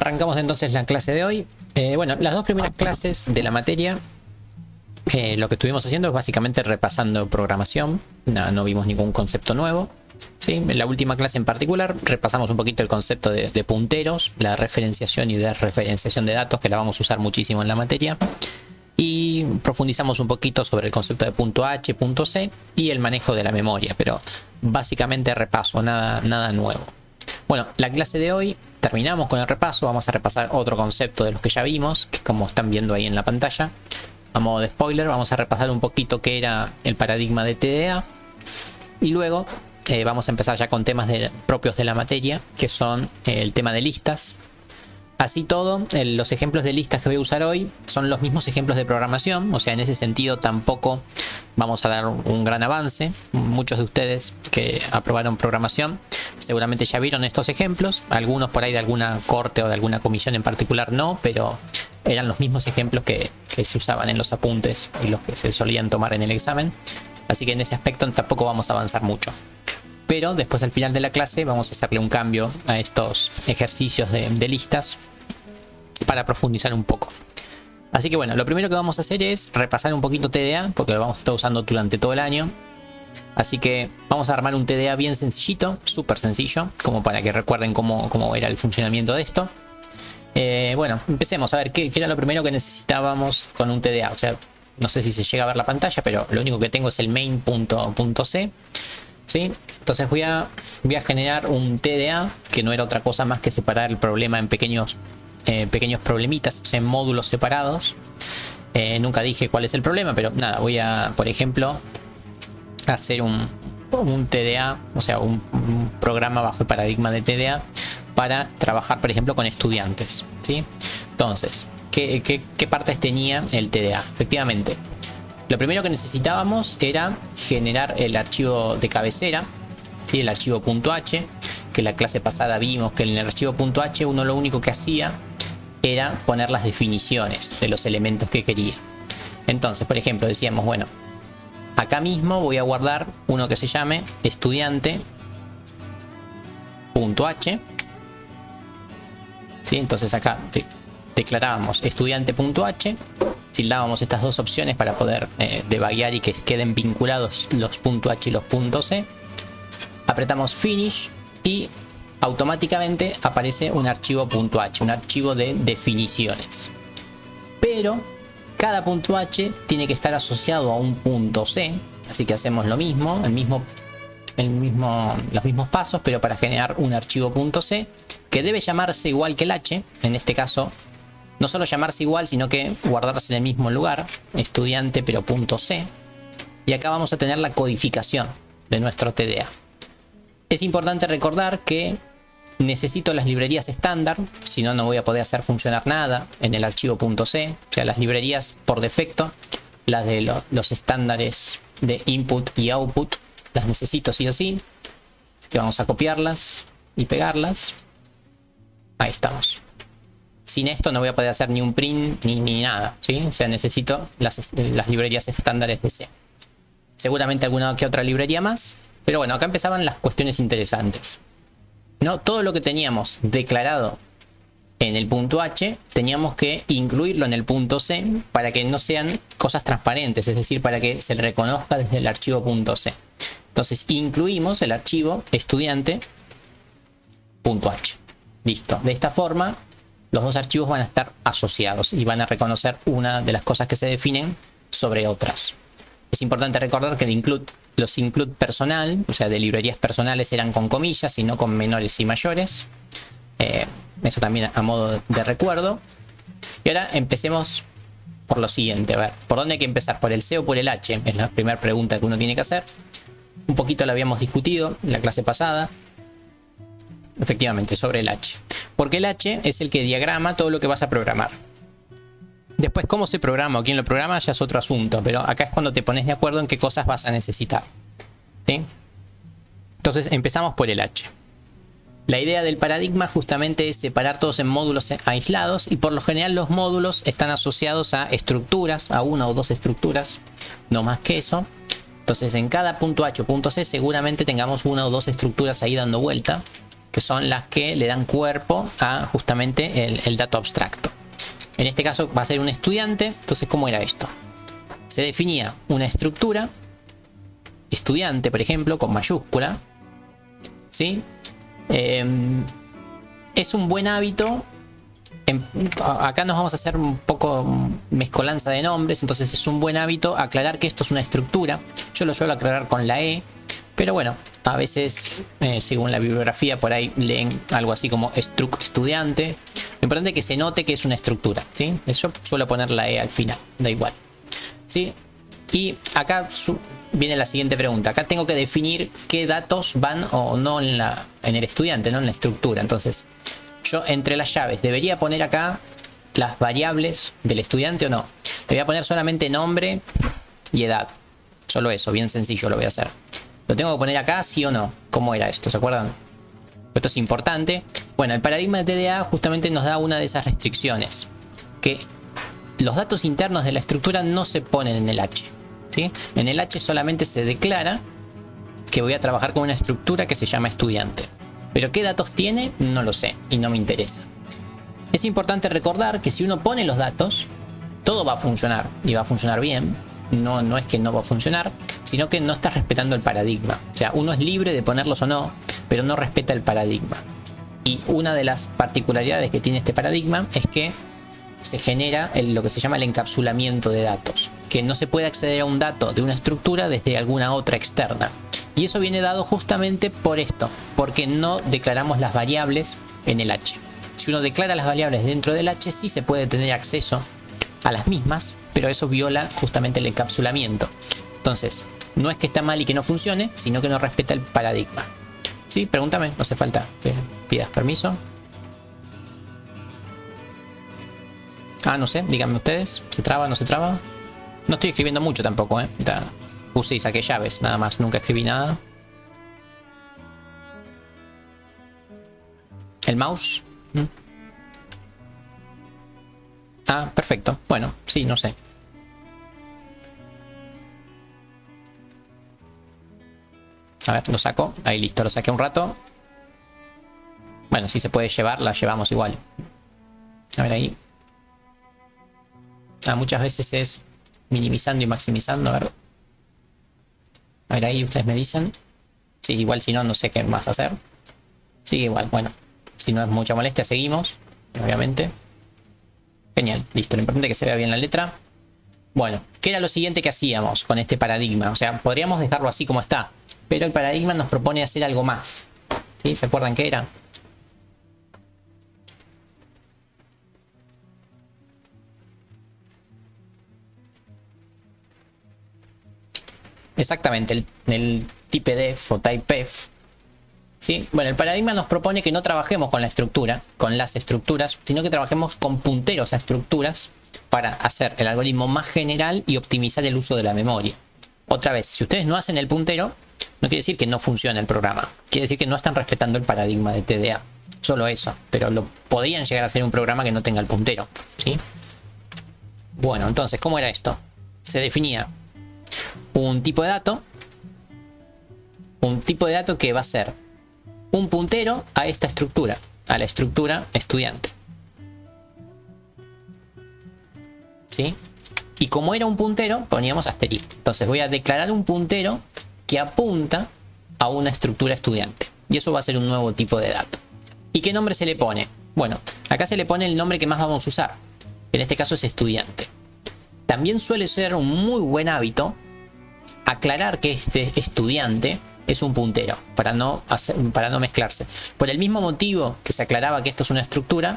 Arrancamos entonces la clase de hoy. Bueno, las dos primeras clases de la materia, lo que estuvimos haciendo es básicamente repasando programación. No vimos ningún concepto nuevo. ¿Sí? En la última clase en particular repasamos un poquito el concepto de punteros, la referenciación y desreferenciación de datos, que la vamos a usar muchísimo en la materia. Y profundizamos un poquito sobre el concepto de punto H, punto C y el manejo de la memoria, pero básicamente repaso, nada nuevo. Bueno, la clase de hoy terminamos con el repaso. Vamos a repasar otro concepto de los que ya vimos, que como están viendo ahí en la pantalla, a modo de spoiler, vamos a repasar un poquito qué era el paradigma de TDA y luego vamos a empezar ya con temas propios de la materia, que son el tema de listas. Así todo, los ejemplos de listas que voy a usar hoy son los mismos ejemplos de programación, o sea, en ese sentido tampoco vamos a dar un gran avance. Muchos de ustedes que aprobaron programación seguramente ya vieron estos ejemplos, algunos por ahí de alguna corte o de alguna comisión en particular no, pero eran los mismos ejemplos que se usaban en los apuntes y los que se solían tomar en el examen, así que en ese aspecto tampoco vamos a avanzar mucho. Pero después al final de la clase vamos a hacerle un cambio a estos ejercicios de listas para profundizar un poco. Así que bueno, lo primero que vamos a hacer es repasar un poquito TDA, porque lo vamos a estar usando durante todo el año. Así que vamos a armar un TDA bien sencillito, súper sencillo, como para que recuerden cómo era el funcionamiento de esto. Bueno, empecemos a ver qué era lo primero que necesitábamos con un TDA. O sea, no sé si se llega a ver la pantalla, pero lo único que tengo es el main.c. ¿Sí? Entonces voy a generar un TDA, que no era otra cosa más que separar el problema en pequeños problemitas, o sea, en módulos separados. Nunca dije cuál es el problema, pero nada, voy a, por ejemplo, hacer un TDA, o sea, un programa bajo el paradigma de TDA para trabajar, por ejemplo, con estudiantes, ¿sí? Entonces, ¿qué partes tenía el TDA? Efectivamente, lo primero que necesitábamos era generar el archivo de cabecera, ¿sí? El archivo .h, que la clase pasada vimos que en el archivo .h uno lo único que hacía era poner las definiciones de los elementos que quería. Entonces, por ejemplo, decíamos, bueno, acá mismo voy a guardar uno que se llame estudiante.h, ¿sí? Entonces acá declarábamos estudiante.h, tildábamos estas dos opciones para poder debuguear y que queden vinculados los .h y los .c. Apretamos finish y automáticamente aparece un archivo .h, un archivo de definiciones. Pero cada .h tiene que estar asociado a un .c, así que hacemos lo mismo, los mismos pasos, pero para generar un archivo .c que debe llamarse igual que el h, en este caso no solo llamarse igual, sino que guardarse en el mismo lugar, estudiante pero .c, y acá vamos a tener la codificación de nuestro TDA. Es importante recordar que necesito las librerías estándar, si no, no voy a poder hacer funcionar nada en el archivo .c, o sea, las librerías por defecto, las de los estándares de input y output, las necesito sí o sí, así que vamos a copiarlas y pegarlas. Ahí estamos. Sin esto no voy a poder hacer ni un print ni nada, ¿sí? O sea, necesito las librerías estándares de C. Seguramente alguna que otra librería más, pero bueno, acá empezaban las cuestiones interesantes, ¿no? Todo lo que teníamos declarado en el .h teníamos que incluirlo en el .c para que no sean cosas transparentes, es decir, para que se reconozca desde el archivo .c. Entonces incluimos el archivo estudiante.h. Listo. De esta forma los dos archivos van a estar asociados y van a reconocer una de las cosas que se definen sobre otras. Es importante recordar que los include personal, o sea, de librerías personales, eran con comillas y no con menores y mayores. Eso también a modo de recuerdo. Y ahora empecemos por lo siguiente. A ver, ¿por dónde hay que empezar? ¿Por el C o por el H? Es la primera pregunta que uno tiene que hacer. Un poquito la habíamos discutido en la clase pasada. Efectivamente, sobre el H. Porque el H es el que diagrama todo lo que vas a programar. Después, cómo se programa o quién lo programa ya es otro asunto, pero acá es cuando te pones de acuerdo en qué cosas vas a necesitar, ¿sí? Entonces empezamos por el H. La idea del paradigma justamente es separar todos en módulos aislados, y por lo general los módulos están asociados a estructuras, a una o dos estructuras, no más que eso. Entonces en cada .h o .c seguramente tengamos una o dos estructuras ahí dando vuelta. que son las que le dan cuerpo a justamente el dato abstracto. En este caso va a ser un estudiante. Entonces, ¿cómo era esto? Se definía una estructura, estudiante, por ejemplo, con mayúscula, ¿sí? Es un buen hábito. Acá nos vamos a hacer un poco mezcolanza de nombres, entonces es un buen hábito aclarar que esto es una estructura. Yo lo suelo aclarar con la E, pero bueno, a veces, según la bibliografía, por ahí leen algo así como struct estudiante. Lo importante es que se note que es una estructura, ¿sí? Yo suelo poner la E al final, da igual, ¿sí? Y acá viene la siguiente pregunta. Acá tengo que definir qué datos van o no en el estudiante, no en la estructura. Entonces, yo entre las llaves debería poner acá las variables del estudiante o no. Debería poner solamente nombre y edad. Solo eso, bien sencillo lo voy a hacer. ¿Lo tengo que poner acá, sí o no? ¿Cómo era esto? ¿Se acuerdan? Esto es importante. Bueno, el paradigma de TDA justamente nos da una de esas restricciones. Que los datos internos de la estructura no se ponen en el H, ¿sí? En el H solamente se declara que voy a trabajar con una estructura que se llama estudiante. Pero qué datos tiene, no lo sé y no me interesa. Es importante recordar que si uno pone los datos, todo va a funcionar y va a funcionar bien. No es que no va a funcionar, sino que no está respetando el paradigma. O sea, uno es libre de ponerlos o no, pero no respeta el paradigma. Y una de las particularidades que tiene este paradigma es que se genera lo que se llama el encapsulamiento de datos, que no se puede acceder a un dato de una estructura desde alguna otra externa. Y eso viene dado justamente por esto, porque no declaramos las variables en el H. Si uno declara las variables dentro del H, sí se puede tener acceso a las mismas, pero eso viola justamente el encapsulamiento. Entonces, no es que está mal y que no funcione, sino que no respeta el paradigma. Sí, pregúntame, no hace falta que pidas permiso. No sé, díganme ustedes, ¿se traba o no se traba? No estoy escribiendo mucho tampoco, puse y saqué llaves, nada más, nunca escribí nada. ¿El mouse? Perfecto, bueno, sí, no sé. A ver, lo saco, ahí listo, lo saqué un rato. Bueno, si se puede llevar, la llevamos igual. A ver ahí. Muchas veces es minimizando y maximizando, a ver ahí, ustedes me dicen. Sí, igual si no, no sé qué más hacer. Sigue igual, bueno. Si no es mucha molestia, seguimos, obviamente. Genial, listo, lo importante es que se vea bien la letra. Bueno, ¿qué era lo siguiente que hacíamos con este paradigma? O sea, podríamos dejarlo así como está, pero el paradigma nos propone hacer algo más, ¿sí? ¿Se acuerdan qué era? Exactamente, el typedef o typef. ¿Sí? Bueno, el paradigma nos propone que no trabajemos con la estructura, con las estructuras, sino que trabajemos con punteros a estructuras para hacer el algoritmo más general y optimizar el uso de la memoria. Otra vez, si ustedes no hacen el puntero, no quiere decir que no funcione el programa. Quiere decir que no están respetando el paradigma de TDA. Solo eso. Pero podrían llegar a hacer un programa que no tenga el puntero, ¿sí? Bueno, entonces, ¿cómo era esto? Se definía un tipo de dato. Un tipo de dato que va a ser un puntero a esta estructura, a la estructura estudiante. ¿Sí? Y como era un puntero, poníamos asterisco. Entonces voy a declarar un puntero que apunta a una estructura estudiante. Y eso va a ser un nuevo tipo de dato. ¿Y qué nombre se le pone? Bueno, acá se le pone el nombre que más vamos a usar. En este caso es estudiante. También suele ser un muy buen hábito aclarar que este estudiante es un puntero, para no mezclarse. Por el mismo motivo que se aclaraba que esto es una estructura,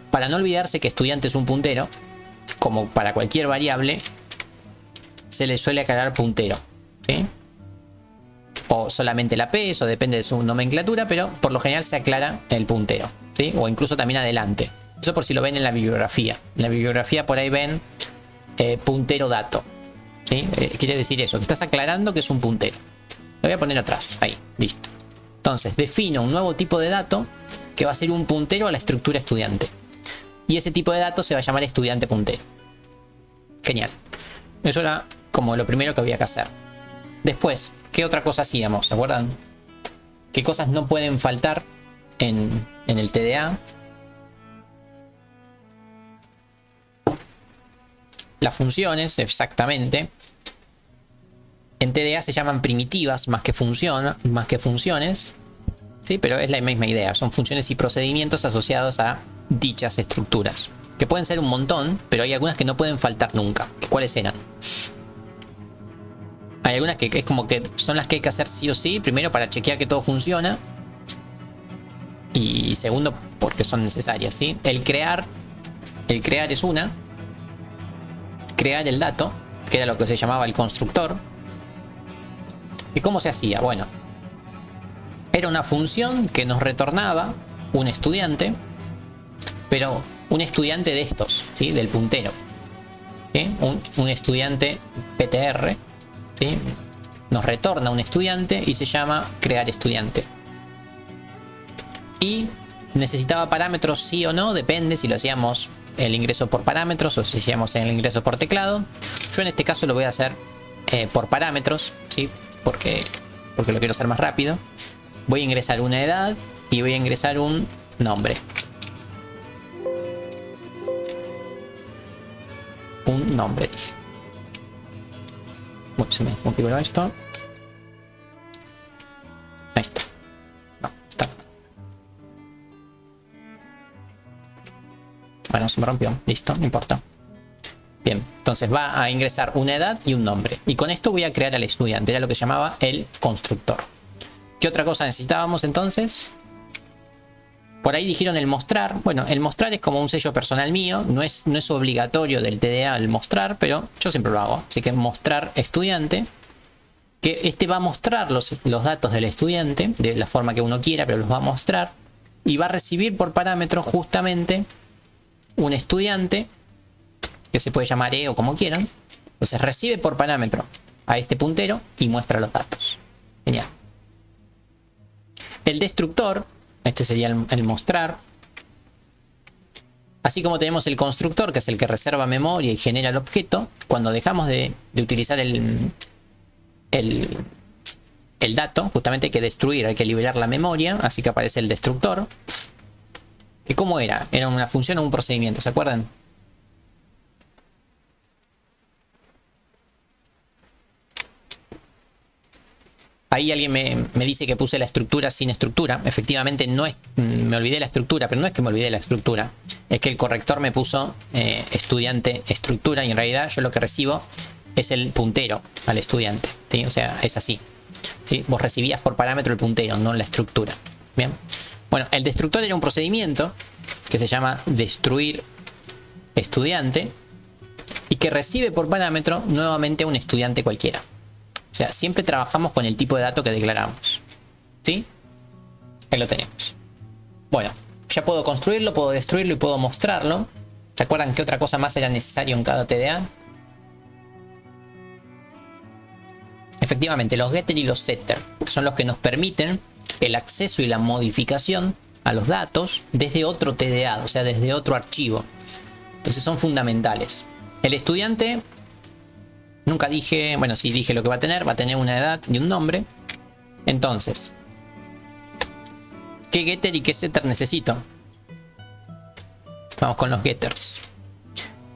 para no olvidarse que estudiante es un puntero, como para cualquier variable, se le suele aclarar puntero, ¿sí? O solamente la P, eso depende de su nomenclatura, pero por lo general se aclara el puntero, ¿sí? O incluso también adelante. Eso por si lo ven en la bibliografía. En la bibliografía por ahí ven puntero dato, ¿sí? Quiere decir eso, que estás aclarando que es un puntero. Lo voy a poner atrás, ahí, listo. Entonces, defino un nuevo tipo de dato que va a ser un puntero a la estructura estudiante. Y ese tipo de dato se va a llamar estudiante puntero. Genial. Eso era como lo primero que había que hacer. Después, ¿qué otra cosa hacíamos? ¿Se acuerdan? ¿Qué cosas no pueden faltar en el TDA. Las funciones, exactamente. En TDA se llaman primitivas más que funciones. Sí, pero es la misma idea. Son funciones y procedimientos asociados a dichas estructuras. Que pueden ser un montón, pero hay algunas que no pueden faltar nunca. ¿Cuáles eran? Hay algunas que es como que son las que hay que hacer sí o sí. Primero para chequear que todo funciona. Y segundo porque son necesarias, ¿sí? El crear es una. Crear el dato, que era lo que se llamaba el constructor. ¿Y cómo se hacía? Bueno, era una función que nos retornaba un estudiante, pero un estudiante de estos, ¿sí? Del puntero, ¿sí? Un estudiante PTR, ¿sí? Nos retorna un estudiante y se llama crear estudiante. Y necesitaba parámetros sí o no, depende si lo hacíamos el ingreso por parámetros o si hacíamos el ingreso por teclado. Yo en este caso lo voy a hacer por parámetros, ¿sí? Porque lo quiero hacer más rápido. Voy a ingresar una edad y voy a ingresar un nombre. Un nombre, dije. Uy, se me configuró esto. Ahí está. No, está. Bueno, se me rompió. Listo, no importa. Bien, entonces va a ingresar una edad y un nombre. Y con esto voy a crear al estudiante. Era lo que llamaba el constructor. ¿Qué otra cosa necesitábamos entonces? Por ahí dijeron el mostrar. Bueno, el mostrar es como un sello personal mío. No es obligatorio del TDA el mostrar, pero yo siempre lo hago. Así que mostrar estudiante. Que este va a mostrar los datos del estudiante de la forma que uno quiera, pero los va a mostrar. Y va a recibir por parámetro justamente un estudiante, que se puede llamar E o como quieran. Entonces recibe por parámetro a este puntero y muestra los datos. Genial. El destructor, este sería el mostrar. Así como tenemos el constructor, que es el que reserva memoria y genera el objeto, cuando dejamos de utilizar el dato, justamente hay que destruir, hay que liberar la memoria, así que aparece el destructor. ¿Y cómo era? Era una función o un procedimiento, ¿se acuerdan? Ahí alguien me dice que puse la estructura sin estructura. Efectivamente no es, me olvidé la estructura, pero no es que me olvidé la estructura. Es que el corrector me puso estudiante estructura y en realidad yo lo que recibo es el puntero al estudiante, ¿sí? O sea, es así, ¿sí? Vos recibías por parámetro el puntero, no la estructura. Bien. Bueno, el destructor era un procedimiento que se llama destruir estudiante y que recibe por parámetro nuevamente a un estudiante cualquiera. O sea, siempre trabajamos con el tipo de dato que declaramos. ¿Sí? Ahí lo tenemos. Bueno, ya puedo construirlo, puedo destruirlo y puedo mostrarlo. ¿Se acuerdan qué otra cosa más era necesario en cada TDA? Efectivamente, los getter y los setter son los que nos permiten el acceso y la modificación a los datos desde otro TDA, o sea, desde otro archivo. Entonces son fundamentales. El estudiante... Nunca dije, bueno, sí dije lo que va a tener una edad y un nombre. Entonces, ¿qué getter y qué setter necesito? Vamos con los getters.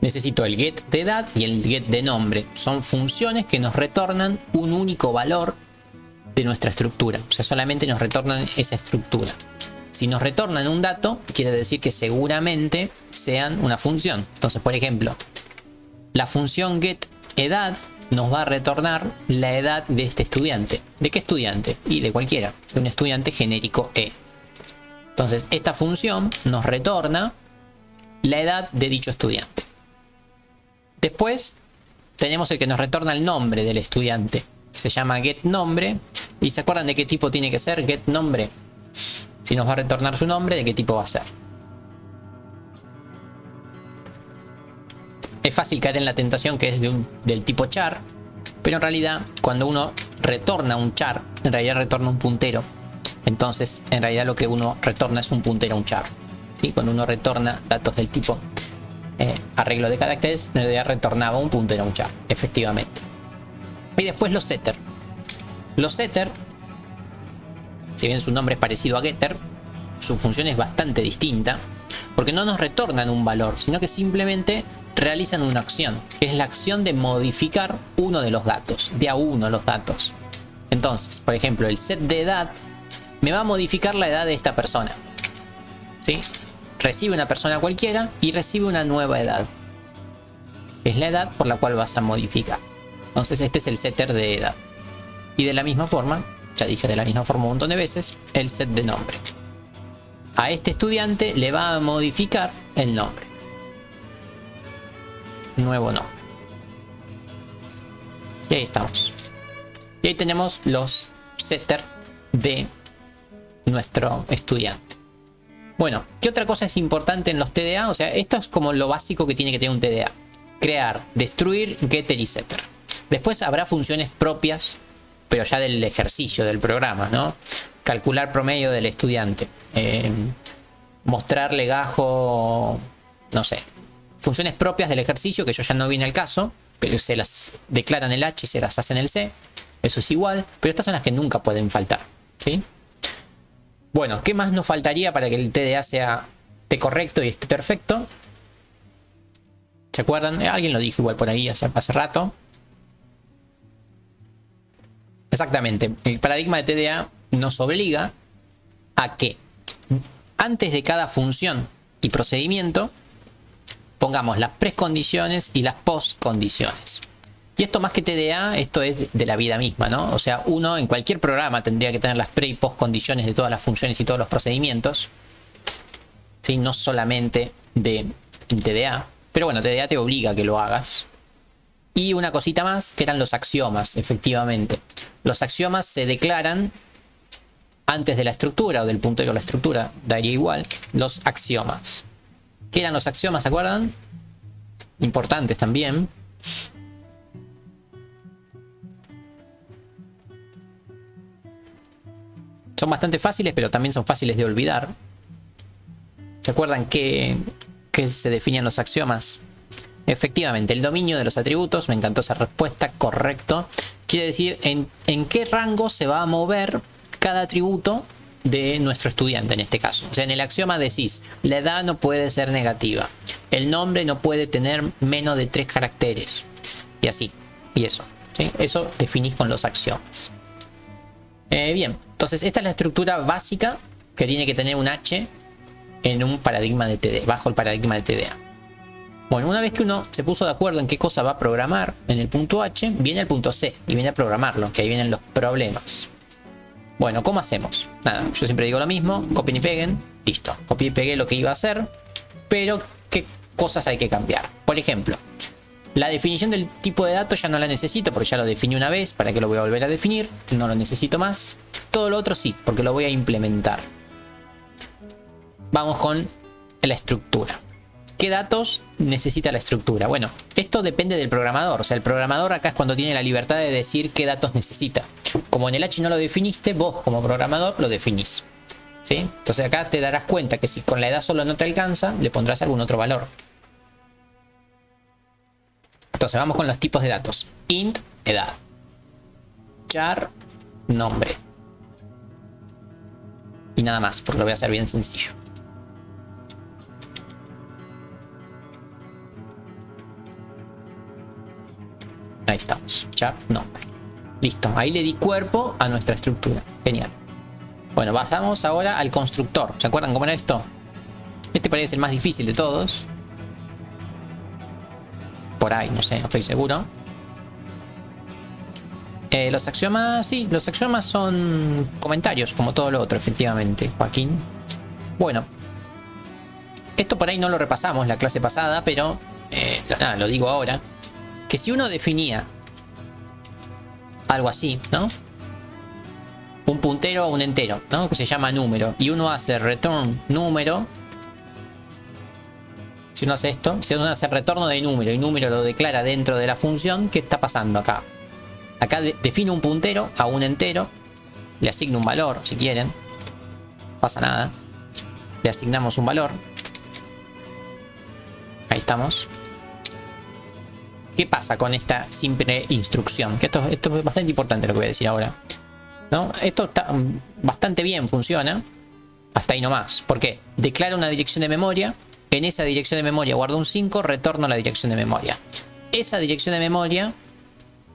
Necesito el get de edad y el get de nombre. Son funciones que nos retornan un único valor de nuestra estructura. O sea, solamente nos retornan esa estructura. Si nos retornan un dato, quiere decir que seguramente sean una función. Entonces, por ejemplo, la función get edad nos va a retornar la edad de este estudiante. ¿De qué estudiante? Y de cualquiera, de un estudiante genérico E. Entonces esta función nos retorna la edad de dicho estudiante. Después tenemos el que nos retorna el nombre del estudiante. Se llama getNombre. ¿Y se acuerdan de qué tipo tiene que ser getNombre? Si nos va a retornar su nombre, ¿de qué tipo va a ser? Es fácil caer en la tentación que es del tipo char, pero en realidad cuando uno retorna un char, en realidad retorna un puntero. Entonces, en realidad lo que uno retorna es un puntero a un char, ¿sí? Cuando uno retorna datos del tipo arreglo de caracteres, en realidad retornaba un puntero a un char, efectivamente. Y después los setter. Los setter, si bien su nombre es parecido a getter, su función es bastante distinta, porque no nos retornan un valor, sino que simplemente realizan una acción, que es la acción de modificar uno de los datos, de a uno los datos. Entonces, por ejemplo, el set de edad me va a modificar la edad de esta persona, ¿sí? Recibe una persona cualquiera y recibe una nueva edad, que es la edad por la cual vas a modificar. Entonces este es el setter de edad. Y de la misma forma, ya dije de la misma forma un montón de veces, el set de nombre. A este estudiante le va a modificar el nombre. Nuevo nombre. Y ahí estamos. Y ahí tenemos los setters de nuestro estudiante. Bueno, ¿qué otra cosa es importante en los TDA? O sea, esto es como lo básico que tiene que tener un TDA. Crear, destruir, getter y setter. Después habrá funciones propias, pero ya del ejercicio del programa, ¿no? Calcular promedio del estudiante. Mostrar legajo, no sé. Funciones propias del ejercicio, que yo ya no viene al caso, pero se las declaran el H y se las hacen el C. Eso es igual, pero estas son las que nunca pueden faltar, ¿sí? Bueno, ¿qué más nos faltaría para que el TDA esté correcto y esté perfecto? ¿Se acuerdan? Alguien lo dijo igual por ahí hace rato. Exactamente, el paradigma de TDA nos obliga a que antes de cada función y procedimiento pongamos las precondiciones y las postcondiciones. Y esto más que TDA, esto es de la vida misma, ¿no? O sea, uno en cualquier programa tendría que tener las pre y postcondiciones de todas las funciones y todos los procedimientos, ¿sí? No solamente en TDA, pero bueno, TDA te obliga a que lo hagas. Y una cosita más, que eran los axiomas, efectivamente. Los axiomas se declaran antes de la estructura o del puntero de la estructura, daría igual, los axiomas. ¿Qué eran los axiomas, se acuerdan? Importantes también. Son bastante fáciles, pero también son fáciles de olvidar. ¿Se acuerdan qué se definían los axiomas? Efectivamente, el dominio de los atributos, me encantó esa respuesta, correcto. Quiere decir en qué rango se va a mover cada atributo de nuestro estudiante en este caso. O sea, en el axioma decís, la edad no puede ser negativa, el nombre no puede tener menos de 3 caracteres, y así, y eso, ¿sí? Eso definís con los axiomas. Bien, entonces esta es la estructura básica que tiene que tener un H en un paradigma de TDA, bajo el paradigma de TDA. Bueno, una vez que uno se puso de acuerdo en qué cosa va a programar en el punto H, viene el punto C y viene a programarlo, que ahí vienen los problemas. Bueno, ¿cómo hacemos? Nada, yo siempre digo lo mismo, copien y peguen, listo. Copié y pegué lo que iba a hacer, pero ¿qué cosas hay que cambiar? Por ejemplo, la definición del tipo de datos ya no la necesito porque ya lo definí una vez, ¿para qué lo voy a volver a definir? No lo necesito más. Todo lo otro sí, porque lo voy a implementar. Vamos con la estructura. ¿Qué datos necesita la estructura? Bueno, esto depende del programador. O sea, el programador acá es cuando tiene la libertad de decir qué datos necesita. Como en el H no lo definiste, vos como programador lo definís, ¿sí? Entonces acá te darás cuenta que si con la edad solo no te alcanza, le pondrás algún otro valor. Entonces vamos con los tipos de datos. Int, edad. Char, nombre. Y nada más, porque lo voy a hacer bien sencillo. Ahí estamos. Char, nombre. Listo. Ahí le di cuerpo a nuestra estructura. Genial. Bueno, pasamos ahora al constructor. ¿Se acuerdan cómo era esto? Este parece el más difícil de todos. Por ahí, no sé, no estoy seguro. Los axiomas, sí, los axiomas son comentarios, como todo lo otro, efectivamente, Joaquín. Bueno, esto por ahí no lo repasamos la clase pasada, pero nada, lo digo ahora. Que si uno definía algo así, ¿no? Un puntero o un entero, ¿no? Que se llama número, y uno hace return número. Si uno hace esto, si uno hace retorno de número y número lo declara dentro de la función, ¿qué está pasando acá? Acá defino un puntero a un entero, le asigno un valor, si quieren, no pasa nada. Le asignamos un valor. Ahí estamos. ¿Qué pasa con esta simple instrucción? Que esto es bastante importante lo que voy a decir ahora, ¿no? Esto está bastante bien, funciona. Hasta ahí nomás. ¿Por qué? Declaro una dirección de memoria. En esa dirección de memoria guardo un 5, retorno la dirección de memoria. Esa dirección de memoria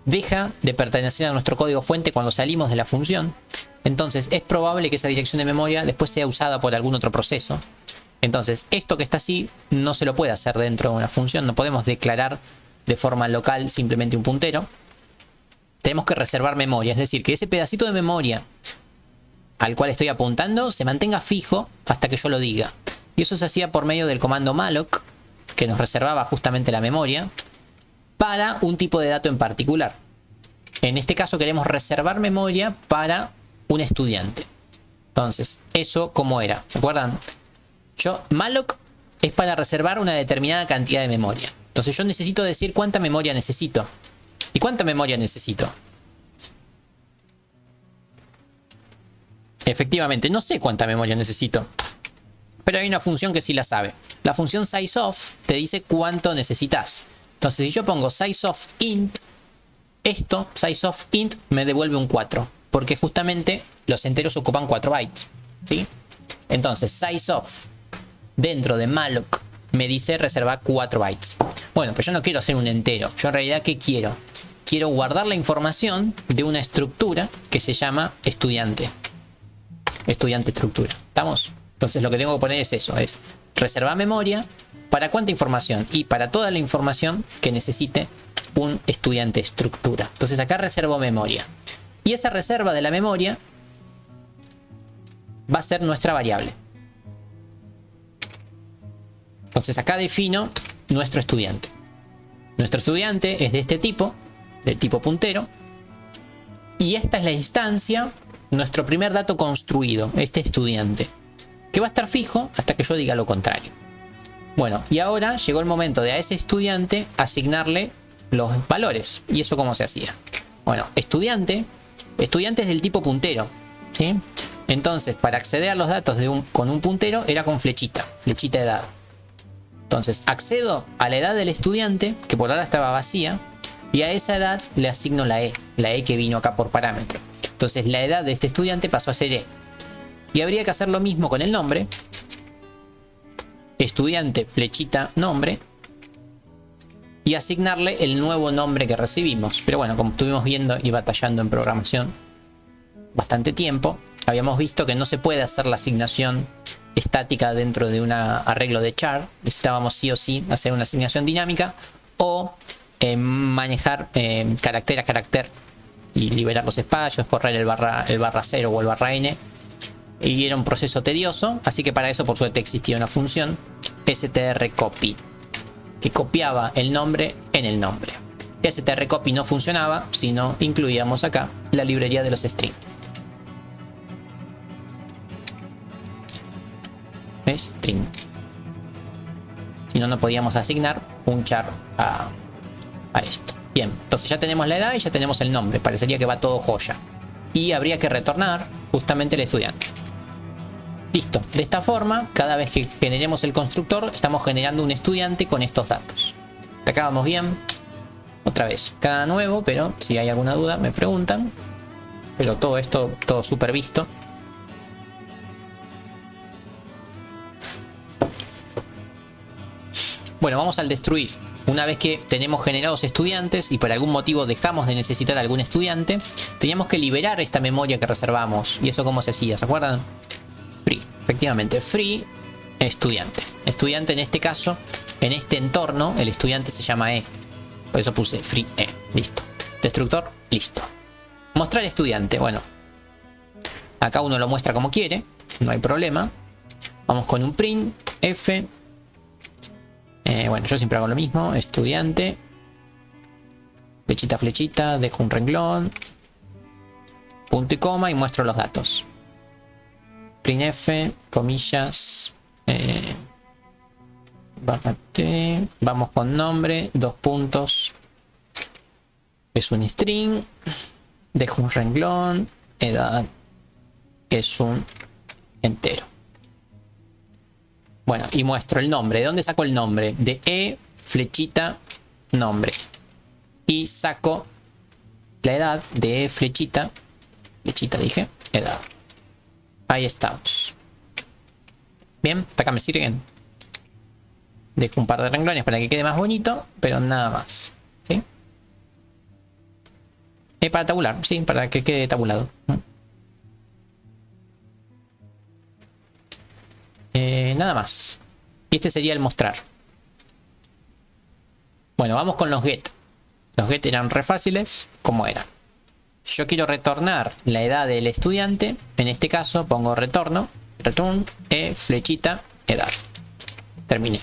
deja de pertenecer a nuestro código fuente cuando salimos de la función. Entonces es probable que esa dirección de memoria después sea usada por algún otro proceso. Entonces esto que está así no se lo puede hacer dentro de una función. No podemos declarar de forma local simplemente un puntero. Tenemos que reservar memoria. Es decir, que ese pedacito de memoria al cual estoy apuntando se mantenga fijo hasta que yo lo diga. Y eso se hacía por medio del comando malloc, que nos reservaba justamente la memoria para un tipo de dato en particular. En este caso queremos reservar memoria para un estudiante. Entonces, ¿eso cómo era? ¿Se acuerdan? Malloc es para reservar una determinada cantidad de memoria. Entonces yo necesito decir cuánta memoria necesito. ¿Y cuánta memoria necesito? Efectivamente, no sé cuánta memoria necesito. Pero hay una función que sí la sabe. La función sizeOf te dice cuánto necesitas. Entonces, si yo pongo sizeOfInt, esto, sizeOfInt, me devuelve un 4. Porque justamente los enteros ocupan 4 bytes. ¿Sí? Entonces, sizeOf dentro de malloc me dice reservar 4 bytes. Bueno, pero yo no quiero hacer un entero. Yo en realidad, ¿qué quiero? Quiero guardar la información de una estructura que se llama estudiante. Estudiante estructura. ¿Estamos? Entonces lo que tengo que poner es eso, es reservar memoria para cuánta información y para toda la información que necesite un estudiante estructura. Entonces acá reservo memoria. Y esa reserva de la memoria va a ser nuestra variable. Entonces acá defino nuestro estudiante. Nuestro estudiante es de este tipo, del tipo puntero. Y esta es la instancia, nuestro primer dato construido, este estudiante, que va a estar fijo hasta que yo diga lo contrario. Bueno, y ahora llegó el momento de a ese estudiante asignarle los valores. ¿Y eso cómo se hacía? Bueno, estudiante es del tipo puntero, ¿sí? Entonces, para acceder a los datos con un puntero era con flechita edad. Entonces, accedo a la edad del estudiante, que por ahora estaba vacía, y a esa edad le asigno la E que vino acá por parámetro. Entonces, la edad de este estudiante pasó a ser E. Y habría que hacer lo mismo con el nombre. Estudiante, flechita, nombre. Y asignarle el nuevo nombre que recibimos. Pero bueno, como estuvimos viendo y batallando en programación bastante tiempo, habíamos visto que no se puede hacer la asignación estática dentro de un arreglo de char. Necesitábamos sí o sí hacer una asignación dinámica o manejar carácter a carácter y liberar los espacios, correr el barra 0 o el barra n. Y era un proceso tedioso, así que para eso por suerte existía una función strcopy que copiaba el nombre en el nombre. strcopy no funcionaba si no incluíamos acá la librería de los strings. String. Si no, no podíamos asignar un char a esto. Bien, entonces ya tenemos la edad y ya tenemos el nombre. Parecería que va todo joya. Y habría que retornar justamente el estudiante. Listo. De esta forma, cada vez que generemos el constructor, estamos generando un estudiante con estos datos. ¿Te acabamos bien? Otra vez, cada nuevo, pero si hay alguna duda me preguntan. Pero todo esto, todo súper visto. Bueno, vamos al destruir. Una vez que tenemos generados estudiantes y por algún motivo dejamos de necesitar algún estudiante, teníamos que liberar esta memoria que reservamos. ¿Y eso cómo se hacía? ¿Se acuerdan? Free. Efectivamente, free estudiante. Estudiante en este caso, en este entorno, el estudiante se llama E. Por eso puse free E. Listo. Destructor, listo. Mostrar estudiante. Bueno, acá uno lo muestra como quiere. No hay problema. Vamos con un print F. Bueno, yo siempre hago lo mismo. Estudiante. Flechita, flechita. Dejo un renglón. Punto y coma y muestro los datos. Printf, comillas. Barra T. Vamos con nombre. 2 puntos. Es un string. Dejo un renglón. Edad. Es un entero. Bueno, y muestro el nombre. ¿De dónde saco el nombre? De E, flechita, nombre. Y saco la edad de E, flechita. Flechita dije, edad. Ahí estamos. Bien, hasta acá me sirven. Dejo un par de renglones para que quede más bonito, pero nada más. ¿Sí? Para tabular, sí, para que quede tabulado. Nada más. Y este sería el mostrar. Bueno, vamos con los get. Los get eran re fáciles. ¿Cómo era? Si yo quiero retornar la edad del estudiante, en este caso pongo retorno, return, flechita, edad. Terminé.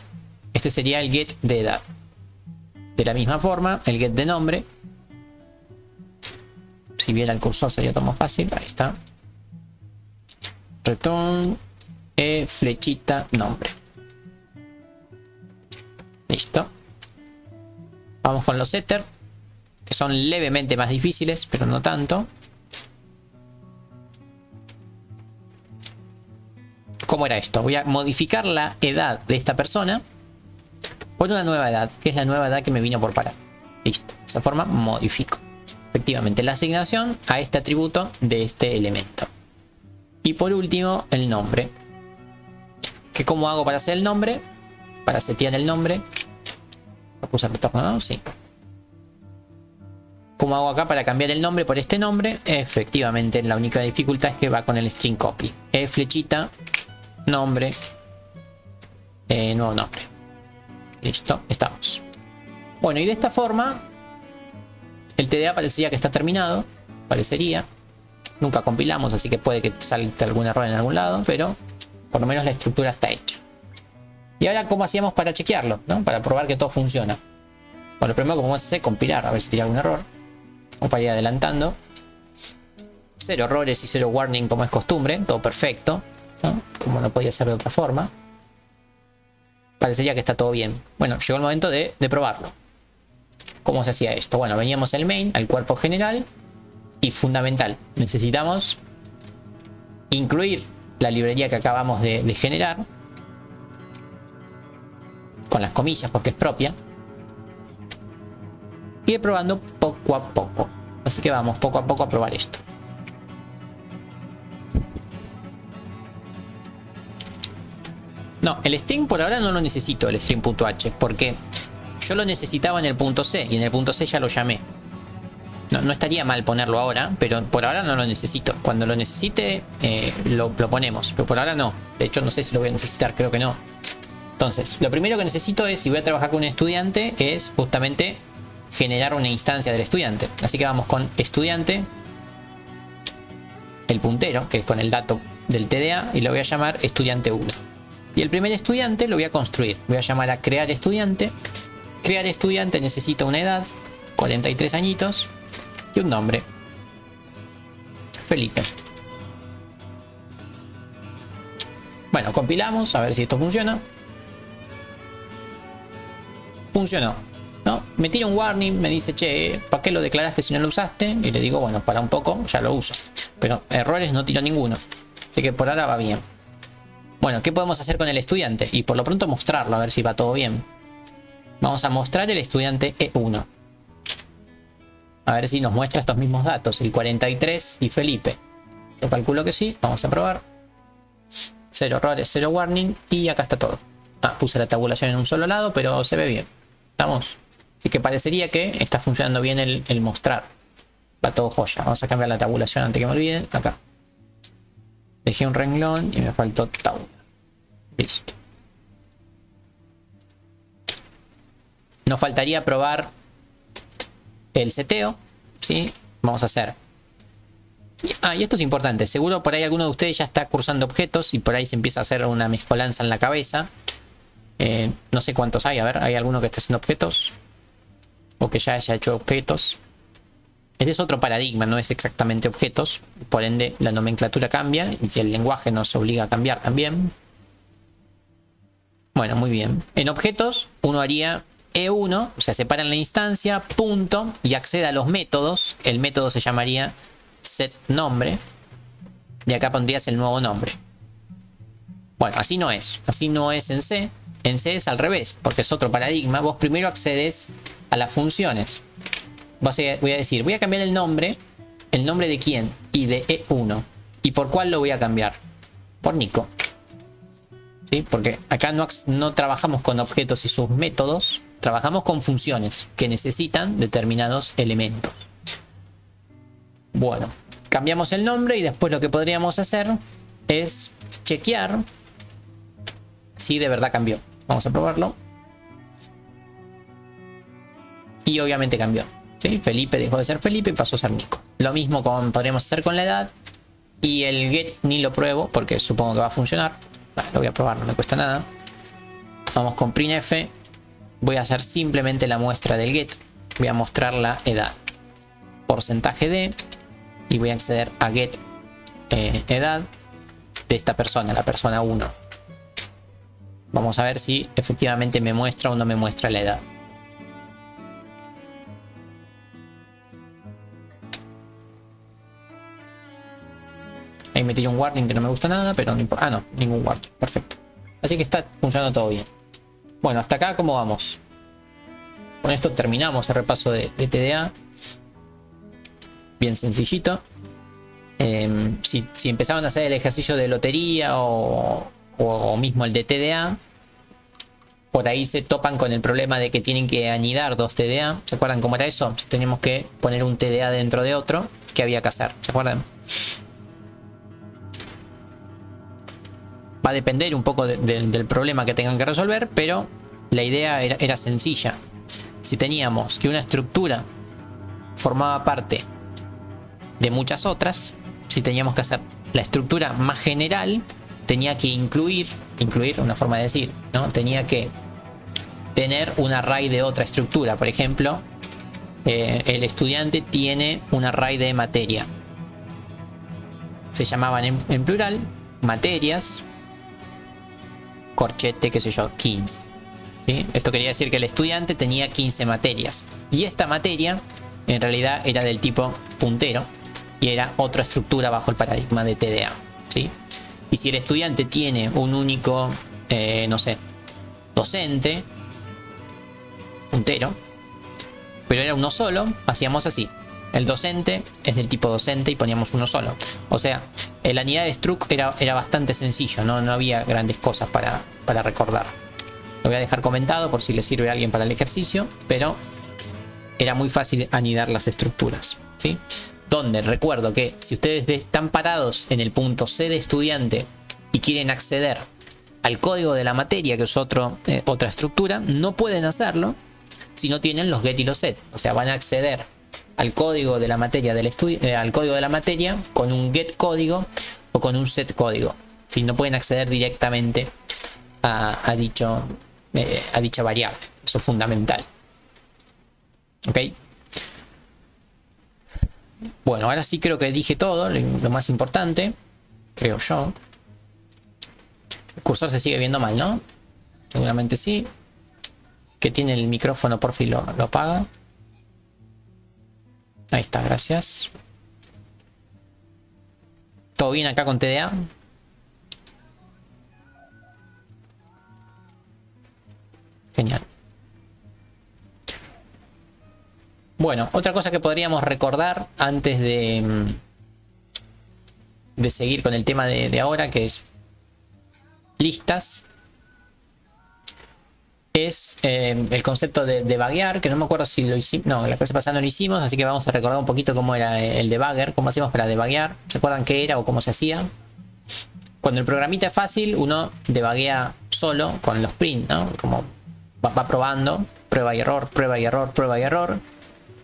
Este sería el get de edad. De la misma forma, el get de nombre. Si viera el cursor sería todo más fácil. Ahí está. Return, flechita, nombre. Listo. Vamos con los setter, que son levemente más difíciles, pero no tanto. ¿Cómo era esto? Voy a modificar la edad de esta persona por una nueva edad, que es la nueva edad que me vino por parar. Listo. De esa forma modifico efectivamente la asignación a este atributo de este elemento. Y por último, el nombre. ¿Que cómo hago para hacer el nombre? Para setear el nombre. ¿Lo puse el retorno, no? Sí. ¿Cómo hago acá para cambiar el nombre por este nombre? Efectivamente, la única dificultad es que va con el string copy. Flechita, nombre, nuevo nombre. Listo, estamos. Bueno, y de esta forma, el TDA parecería que está terminado. Parecería. Nunca compilamos, así que puede que salte algún error en algún lado, pero por lo menos la estructura está hecha. Y ahora, ¿cómo hacíamos para chequearlo? ¿No? Para probar que todo funciona. Bueno, lo primero que vamos a hacer es compilar, a ver si tiene algún error. O para ir adelantando. 0 errores y 0 warning como es costumbre. Todo perfecto, ¿no? Como no podía ser de otra forma. Parecería que está todo bien. Bueno, llegó el momento de probarlo. ¿Cómo se hacía esto? Bueno, veníamos al main, al cuerpo general. Y fundamental, necesitamos incluir la librería que acabamos de generar. Con las comillas porque es propia. Ir probando poco a poco. Así que vamos poco a poco a probar esto. No, el string por ahora no lo necesito, el string.h, porque yo lo necesitaba en el punto C y en el punto C ya lo llamé. No estaría mal ponerlo ahora, pero por ahora no lo necesito. Cuando lo necesite lo ponemos, pero por ahora no. De hecho no sé si lo voy a necesitar, creo que no. Entonces, lo primero que necesito es, si voy a trabajar con un estudiante, es justamente generar una instancia del estudiante. Así que vamos con estudiante, el puntero, que es con el dato del TDA, y lo voy a llamar estudiante 1. Y el primer estudiante lo voy a construir. Voy a llamar a crear estudiante. Crear estudiante necesita una edad, 43 añitos, y un nombre, Felipe. Bueno, compilamos, a ver si esto funciona. Funcionó, ¿no? Me tira un warning, me dice, che, ¿para qué lo declaraste si no lo usaste? Y le digo, bueno, para un poco, ya lo uso. Pero errores no tiro ninguno. Así que por ahora va bien. Bueno, ¿qué podemos hacer con el estudiante? Y por lo pronto mostrarlo, a ver si va todo bien. Vamos a mostrar el estudiante E1. A ver si nos muestra estos mismos datos, el 43 y Felipe. Yo calculo que sí, vamos a probar. 0 errores, 0 warning, y acá está todo. Puse la tabulación en un solo lado, pero se ve bien. ¿Estamos? Así que parecería que está funcionando bien el mostrar. Va todo joya. Vamos a cambiar la tabulación antes que me olvide. Acá. Dejé un renglón y me faltó tabula. Listo. Nos faltaría probar el seteo, ¿sí? Vamos a hacer. Y esto es importante. Seguro por ahí alguno de ustedes ya está cursando objetos y por ahí se empieza a hacer una mezcolanza en la cabeza. No sé cuántos hay. A ver, ¿hay alguno que esté haciendo objetos? O que ya haya hecho objetos. Este es otro paradigma, no es exactamente objetos. Por ende, la nomenclatura cambia y el lenguaje nos obliga a cambiar también. Bueno, muy bien. En objetos, uno haría E1, o sea, separa en la instancia, punto, y accede a los métodos. El método se llamaría setNombre. Y acá pondrías el nuevo nombre. Bueno, así no es. Así no es en C. En C es al revés, porque es otro paradigma. Vos primero accedes a las funciones. Voy a decir, voy a cambiar el nombre. ¿El nombre de quién? Y de E1. ¿Y por cuál lo voy a cambiar? Por Nico. ¿sí? Porque acá no trabajamos con objetos y sus métodos, trabajamos con funciones que necesitan determinados elementos. Bueno, cambiamos el nombre y después lo que podríamos hacer es chequear si de verdad cambió. Vamos a probarlo. Y obviamente cambió, ¿sí? Felipe dejó de ser Felipe y pasó a ser Nico. Lo mismo podríamos hacer con la edad. Y el get ni lo pruebo porque supongo que va a funcionar. Lo voy a probar, no me cuesta nada. Vamos con printf. Voy a hacer simplemente la muestra del get. Voy a mostrar la edad. Porcentaje de. Y voy a acceder a get edad de esta persona, la persona 1. Vamos a ver si efectivamente me muestra o no me muestra la edad. Ahí me tiró un warning que no me gusta nada, pero no importa. Ah, no, ningún warning. Perfecto. Así que está funcionando todo bien. Bueno, hasta acá, ¿cómo vamos? Con esto terminamos el repaso de TDA. Bien sencillito. Si empezaron a hacer el ejercicio de lotería o mismo el de TDA, por ahí se topan con el problema de que tienen que anidar dos TDA. ¿Se acuerdan cómo era eso? Teníamos que poner un TDA dentro de otro. ¿Qué había que hacer? ¿Se acuerdan? Va a depender un poco del problema que tengan que resolver, pero la idea era sencilla. Si teníamos que una estructura formaba parte de muchas otras, si teníamos que hacer la estructura más general, tenía que incluir una forma de decir, ¿no? Tenía que tener un array de otra estructura. Por ejemplo, el estudiante tiene un array de materia. Se llamaban en plural materias, corchete, qué sé yo, 15. ¿Sí? Esto quería decir que el estudiante tenía 15 materias. Y esta materia en realidad era del tipo puntero y era otra estructura bajo el paradigma de TDA. ¿Sí? Y si el estudiante tiene un único, no sé, docente, puntero, pero era uno solo, hacíamos así. El docente es del tipo docente y poníamos uno solo. O sea, el anidar struct era bastante sencillo, no había grandes cosas para recordar. Lo voy a dejar comentado por si le sirve a alguien para el ejercicio, pero era muy fácil anidar las estructuras, ¿sí? Donde recuerdo que si ustedes están parados en el punto C de estudiante y quieren acceder al código de la materia, que es otra estructura, no pueden hacerlo si no tienen los get y los set. O sea, van a acceder al código de la materia al código de la materia con un get código o con un set código. ¿Sí? No pueden acceder directamente a dicha variable. Eso es fundamental. ¿Ok? Bueno, ahora sí creo que dije todo, lo más importante, creo yo. El cursor se sigue viendo mal, ¿no? Seguramente sí. Que tiene el micrófono, por fin lo apaga. Ahí está, gracias. ¿Todo bien acá con TDA? Genial. Bueno, otra cosa que podríamos recordar antes de seguir con el tema de ahora, que es listas, es el concepto de debuguear, que no me acuerdo si lo hicimos, no, la clase pasada no lo hicimos, así que vamos a recordar un poquito cómo era el debugger, cómo hacíamos para debuguear. ¿Se acuerdan qué era o cómo se hacía? Cuando el programita es fácil, uno debuguea solo con los print, ¿no? Como va probando, prueba y error, prueba y error, prueba y error.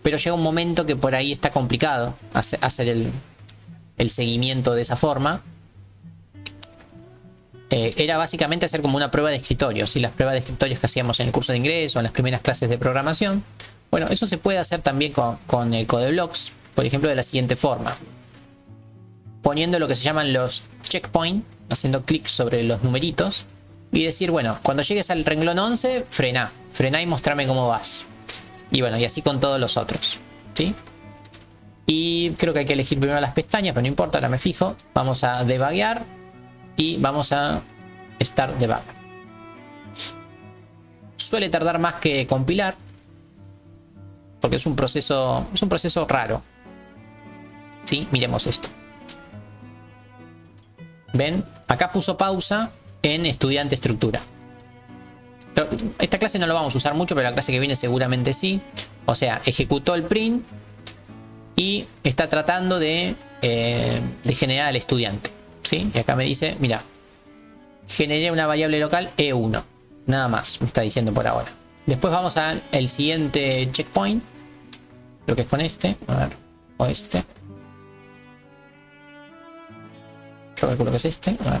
Pero llega un momento que por ahí está complicado hacer el seguimiento de esa forma. Era básicamente hacer como una prueba de escritorio, ¿sí? Las pruebas de escritorios que hacíamos en el curso de ingreso, en las primeras clases de programación. Bueno, eso se puede hacer también con el Codeblocks, por ejemplo, de la siguiente forma. Poniendo lo que se llaman los checkpoints, haciendo clic sobre los numeritos y decir, bueno, cuando llegues al renglón 11, frena y mostrame cómo vas. Y bueno, y así con todos los otros, ¿sí? Y creo que hay que elegir primero las pestañas, pero no importa, ahora me fijo. Vamos a debuguear y vamos a start debug. Suele tardar más que compilar, porque es un proceso raro. ¿Sí? Miremos esto. ¿Ven? Acá puso pausa en estudiante estructura. Esta clase no lo vamos a usar mucho, pero la clase que viene seguramente sí. O sea, ejecutó el print y está tratando de generar al estudiante, ¿sí? Y acá me dice, mira, generé una variable local E1. Nada más me está diciendo por ahora. Después vamos al siguiente checkpoint. Creo que es con este. A ver, o este. Yo calculo que es este. A ver.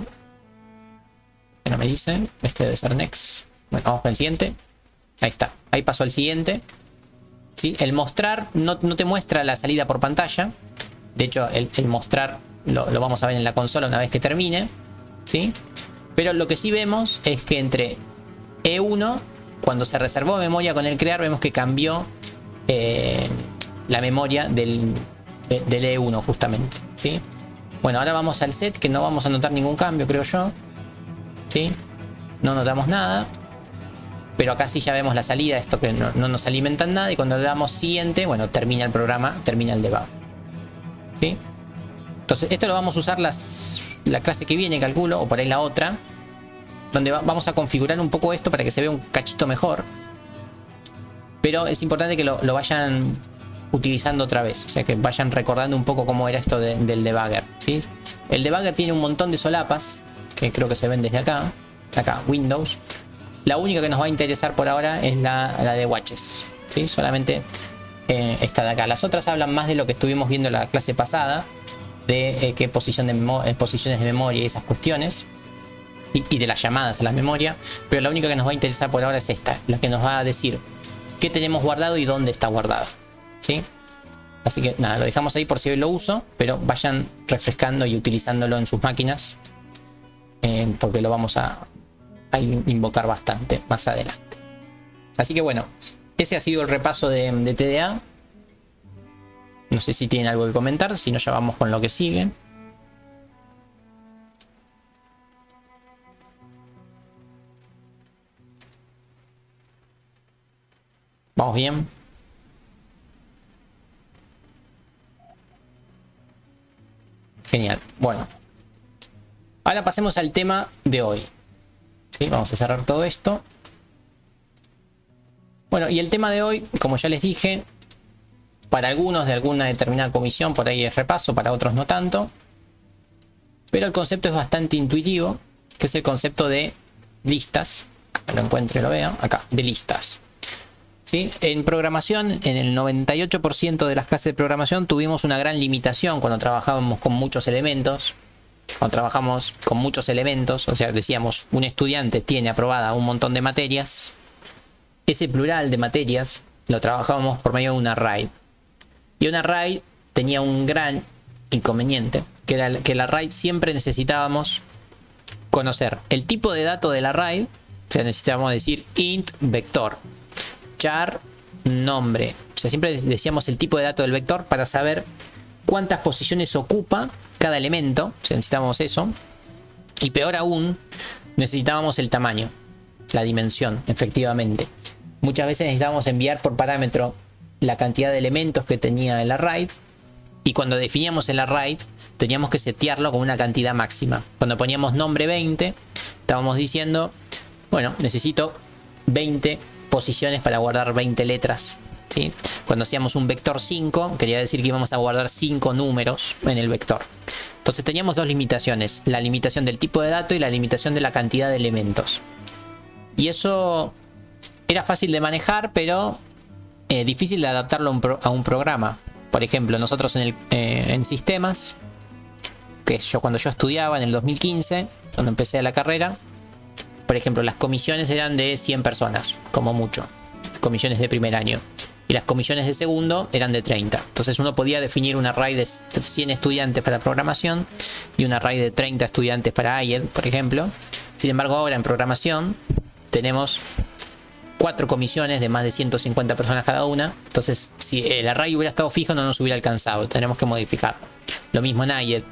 Que no me dice. Este debe ser next. Bueno, vamos con el siguiente. Ahí está. Ahí pasó al siguiente. ¿Sí? El mostrar no te muestra la salida por pantalla. De hecho, el mostrar lo vamos a ver en la consola una vez que termine. ¿Sí? Pero lo que sí vemos es que entre E1, cuando se reservó memoria con el crear, vemos que cambió la memoria del E1 justamente. ¿Sí? Bueno, ahora vamos al set, que no vamos a notar ningún cambio, creo yo. ¿Sí? No notamos nada. Pero acá sí ya vemos la salida, esto que no nos alimentan nada. Y cuando le damos siguiente, bueno, termina el programa, termina el debug. ¿Sí? Entonces, esto lo vamos a usar la clase que viene, calculo, o por ahí la otra, donde vamos a configurar un poco esto para que se vea un cachito mejor. Pero es importante que lo vayan utilizando otra vez, o sea, que vayan recordando un poco cómo era esto del debugger, ¿sí? El debugger tiene un montón de solapas, que creo que se ven desde acá, Windows. La única que nos va a interesar por ahora es la de watches, ¿sí? Solamente esta de acá. Las otras hablan más de lo que estuvimos viendo en la clase pasada, de qué posiciones de memoria y esas cuestiones, y de las llamadas a la memoria. Pero la única que nos va a interesar por ahora es esta, la que nos va a decir qué tenemos guardado y dónde está guardado, ¿sí? Así que nada, lo dejamos ahí por si hoy lo uso, pero vayan refrescando y utilizándolo en sus máquinas, porque lo vamos a invocar bastante más adelante. Así que bueno, ese ha sido el repaso de TDA. No sé si tienen algo que comentar, si no ya vamos con lo que sigue. ¿Vamos bien? Genial. Bueno, ahora pasemos al tema de hoy. ¿Sí? Vamos a cerrar todo esto. Bueno, y el tema de hoy, como ya les dije, para algunos de alguna determinada comisión por ahí es repaso, para otros no tanto. Pero el concepto es bastante intuitivo, que es el concepto de listas. Que lo encuentre y lo vea. Acá, de listas. ¿Sí? En programación, en el 98% de las clases de programación tuvimos una gran limitación cuando trabajábamos con muchos elementos. Cuando trabajamos con muchos elementos, o sea, decíamos, un estudiante tiene aprobada un montón de materias. Ese plural de materias lo trabajábamos por medio de un array. Y un array tenía un gran inconveniente, que era que el array siempre necesitábamos conocer el tipo de dato del array. O sea, necesitábamos decir int vector, char nombre. O sea, siempre decíamos el tipo de dato del vector para saber cuántas posiciones ocupa cada elemento. O sea, necesitábamos eso. Y peor aún, necesitábamos el tamaño, la dimensión, efectivamente. Muchas veces necesitábamos enviar por parámetro la cantidad de elementos que tenía el array. Y cuando definíamos el array, teníamos que setearlo con una cantidad máxima. Cuando poníamos nombre 20, estábamos diciendo, bueno, necesito 20 posiciones para guardar 20 letras. ¿Sí? Cuando hacíamos un vector 5, quería decir que íbamos a guardar 5 números en el vector. Entonces teníamos dos limitaciones: la limitación del tipo de dato y la limitación de la cantidad de elementos. Y eso era fácil de manejar, pero difícil de adaptarlo a un programa. Por ejemplo, nosotros en sistemas, que cuando yo estudiaba en el 2015, cuando empecé la carrera, por ejemplo, las comisiones eran de 100 personas, como mucho, comisiones de primer año. Y las comisiones de segundo eran de 30. Entonces uno podía definir un array de 100 estudiantes para programación y un array de 30 estudiantes para IED, por ejemplo. Sin embargo, ahora en programación tenemos 4 comisiones de más de 150 personas cada una. Entonces, si el array hubiera estado fijo, no nos hubiera alcanzado. Tenemos que modificarlo. Lo mismo en IED.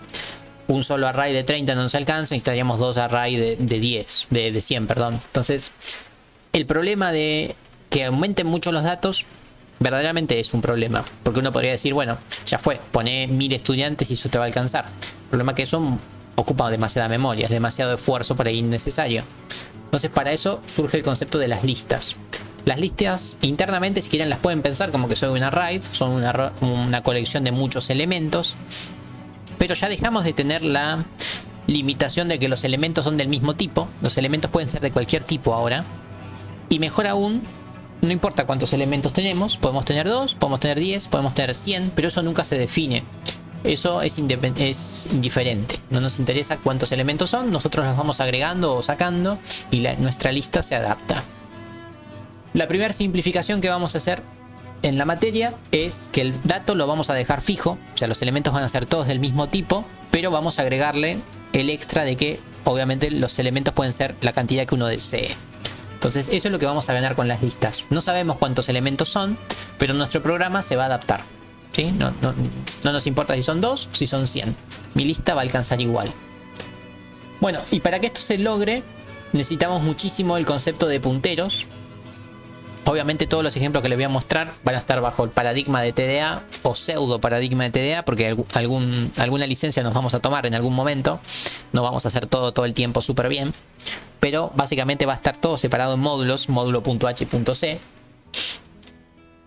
Un solo array de 30 no nos alcanza. Necesitaríamos 2 array de 100, perdón. Entonces, el problema de que aumenten mucho los datos verdaderamente es un problema, porque uno podría decir, bueno, ya fue, poné 1000 estudiantes y eso te va a alcanzar. El problema es que eso ocupa demasiada memoria, es demasiado esfuerzo por ahí innecesario. Entonces para eso surge el concepto de las listas. Las listas internamente, si quieren, las pueden pensar como que son un array, son una colección de muchos elementos, pero ya dejamos de tener la limitación de que los elementos son del mismo tipo. Los elementos pueden ser de cualquier tipo ahora, y mejor aún, no importa cuántos elementos tenemos, podemos tener 2, podemos tener 10, podemos tener 100, pero eso nunca se define. Eso es indiferente, no nos interesa cuántos elementos son, nosotros los vamos agregando o sacando y nuestra lista se adapta. La primera simplificación que vamos a hacer en la materia es que el dato lo vamos a dejar fijo, o sea, los elementos van a ser todos del mismo tipo, pero vamos a agregarle el extra de que obviamente los elementos pueden ser la cantidad que uno desee. Entonces eso es lo que vamos a ganar con las listas. No sabemos cuántos elementos son, pero nuestro programa se va a adaptar. ¿Sí? No nos importa si son 2 o si son 100. Mi lista va a alcanzar igual. Bueno, y para que esto se logre, necesitamos muchísimo el concepto de punteros. Obviamente todos los ejemplos que les voy a mostrar van a estar bajo el paradigma de TDA o pseudo paradigma de TDA, porque alguna licencia nos vamos a tomar en algún momento. No vamos a hacer todo el tiempo súper bien. Pero básicamente va a estar todo separado en módulos, módulo.h.c.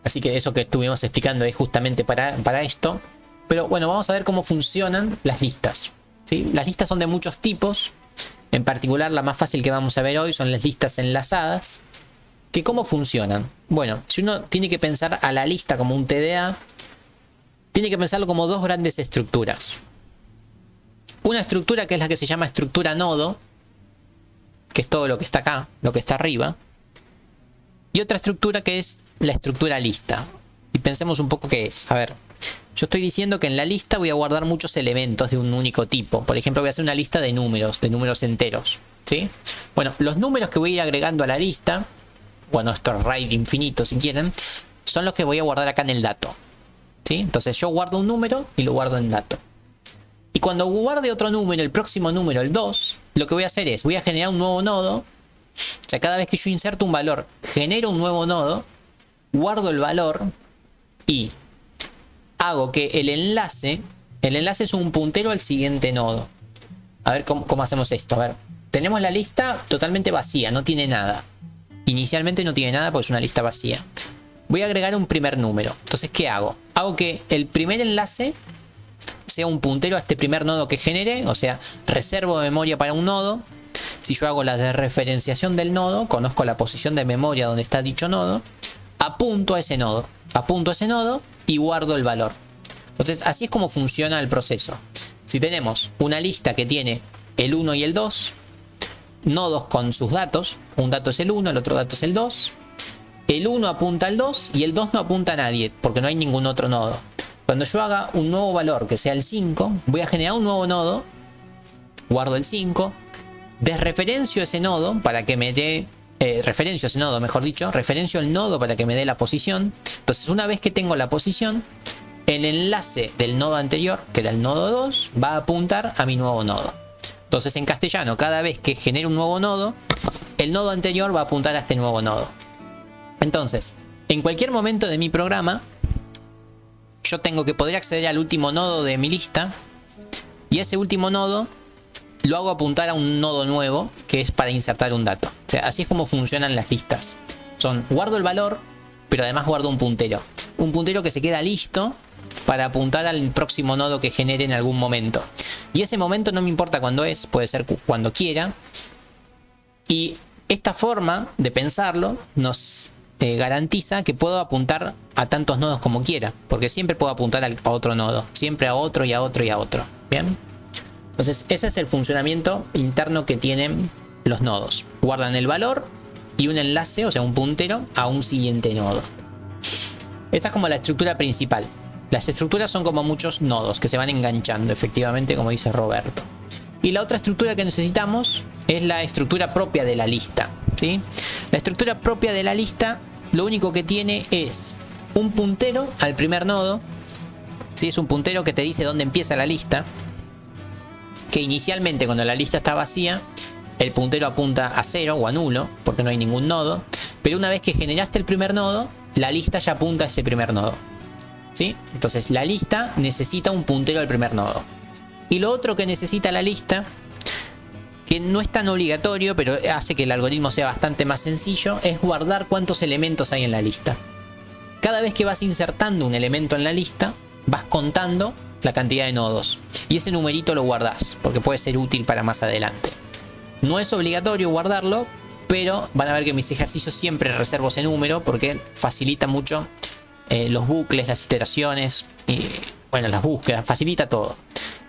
Así que eso que estuvimos explicando es justamente para esto. Pero bueno, vamos a ver cómo funcionan las listas, ¿sí? Las listas son de muchos tipos. En particular, la más fácil que vamos a ver hoy son las listas enlazadas. ¿Que cómo funcionan? Bueno, si uno tiene que pensar a la lista como un TDA, tiene que pensarlo como dos grandes estructuras. Una estructura que es la que se llama estructura nodo, que es todo lo que está acá, lo que está arriba. Y otra estructura que es la estructura lista. Y pensemos un poco qué es. A ver, yo estoy diciendo que en la lista voy a guardar muchos elementos de un único tipo. Por ejemplo, voy a hacer una lista de números enteros, ¿sí? Bueno, los números que voy a ir agregando a la lista, bueno, esto es RAID infinito si quieren, son los que voy a guardar acá en el dato, ¿sí? Entonces yo guardo un número y lo guardo en dato. Y cuando guarde otro número, el próximo número, el 2, lo que voy a hacer es, voy a generar un nuevo nodo. O sea, cada vez que yo inserto un valor, genero un nuevo nodo, guardo el valor y hago que el enlace es un puntero al siguiente nodo. A ver cómo hacemos esto. A ver, tenemos la lista totalmente vacía, no tiene nada. Inicialmente no tiene nada porque es una lista vacía. Voy a agregar un primer número. Entonces, ¿qué hago? Hago que el primer enlace sea un puntero a este primer nodo que genere, o sea, reservo memoria para un nodo. Si yo hago la desreferenciación del nodo, conozco la posición de memoria donde está dicho nodo, apunto a ese nodo y guardo el valor. Entonces, así es como funciona el proceso. Si tenemos una lista que tiene el 1 y el 2, nodos con sus datos, un dato es el 1, el otro dato es el 2, el 1 apunta al 2 y el 2 no apunta a nadie, porque no hay ningún otro nodo. Cuando yo haga un nuevo valor que sea el 5, voy a generar un nuevo nodo, guardo el 5, desreferencio ese nodo para que me dé, referencio el nodo para que me dé la posición. Entonces, una vez que tengo la posición, el enlace del nodo anterior, que era el nodo 2, va a apuntar a mi nuevo nodo. Entonces, en castellano, cada vez que genere un nuevo nodo, el nodo anterior va a apuntar a este nuevo nodo. Entonces, en cualquier momento de mi programa, yo tengo que poder acceder al último nodo de mi lista, y ese último nodo lo hago apuntar a un nodo nuevo que es para insertar un dato. O sea, así es como funcionan las listas. Guardo el valor, pero además guardo un puntero. Un puntero que se queda listo para apuntar al próximo nodo que genere en algún momento. Y ese momento no me importa cuándo es, puede ser cuando quiera. Y esta forma de pensarlo nos garantiza que puedo apuntar a tantos nodos como quiera, porque siempre puedo apuntar a otro nodo, siempre a otro y a otro y a otro. ¿Bien? Entonces, ese es el funcionamiento interno que tienen los nodos. Guardan el valor y un enlace, o sea, un puntero a un siguiente nodo. Esta es como la estructura principal. Las estructuras son como muchos nodos que se van enganchando, efectivamente, como dice Roberto. Y la otra estructura que necesitamos es la estructura propia de la lista, ¿sí? La estructura propia de la lista lo único que tiene es un puntero al primer nodo, ¿sí? Es un puntero que te dice dónde empieza la lista. Que inicialmente, cuando la lista está vacía, el puntero apunta a 0 o a nulo, porque no hay ningún nodo. Pero una vez que generaste el primer nodo, la lista ya apunta a ese primer nodo, ¿sí? Entonces la lista necesita un puntero al primer nodo. Y lo otro que necesita la lista, que no es tan obligatorio, pero hace que el algoritmo sea bastante más sencillo, es guardar cuántos elementos hay en la lista. Cada vez que vas insertando un elemento en la lista, vas contando la cantidad de nodos. Y ese numerito lo guardás, porque puede ser útil para más adelante. No es obligatorio guardarlo, pero van a ver que mis ejercicios siempre reservo ese número, porque facilita mucho los bucles, las iteraciones, y bueno, las búsquedas, facilita todo.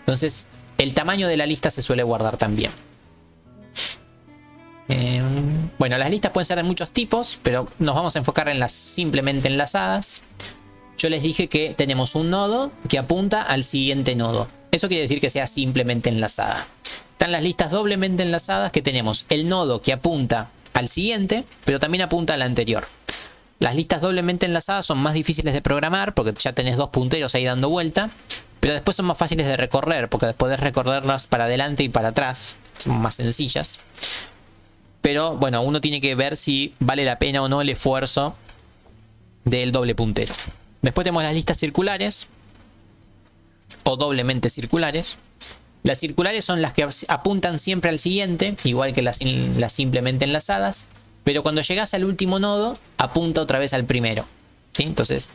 Entonces, el tamaño de la lista se suele guardar también. Bueno, las listas pueden ser de muchos tipos, pero nos vamos a enfocar en las simplemente enlazadas. Yo les dije que tenemos un nodo que apunta al siguiente nodo. Eso quiere decir que sea simplemente enlazada. Están las listas doblemente enlazadas, que tenemos el nodo que apunta al siguiente, pero también apunta al anterior. Las listas doblemente enlazadas son más difíciles de programar porque ya tenés dos punteros ahí dando vuelta, pero después son más fáciles de recorrer porque podés recorrerlas para adelante y para atrás. Son más sencillas. Pero bueno, uno tiene que ver si vale la pena o no el esfuerzo del doble puntero. Después tenemos las listas circulares o doblemente circulares. Las circulares son las que apuntan siempre al siguiente, igual que las simplemente enlazadas, pero cuando llegas al último nodo, apunta otra vez al primero, ¿sí? Entonces,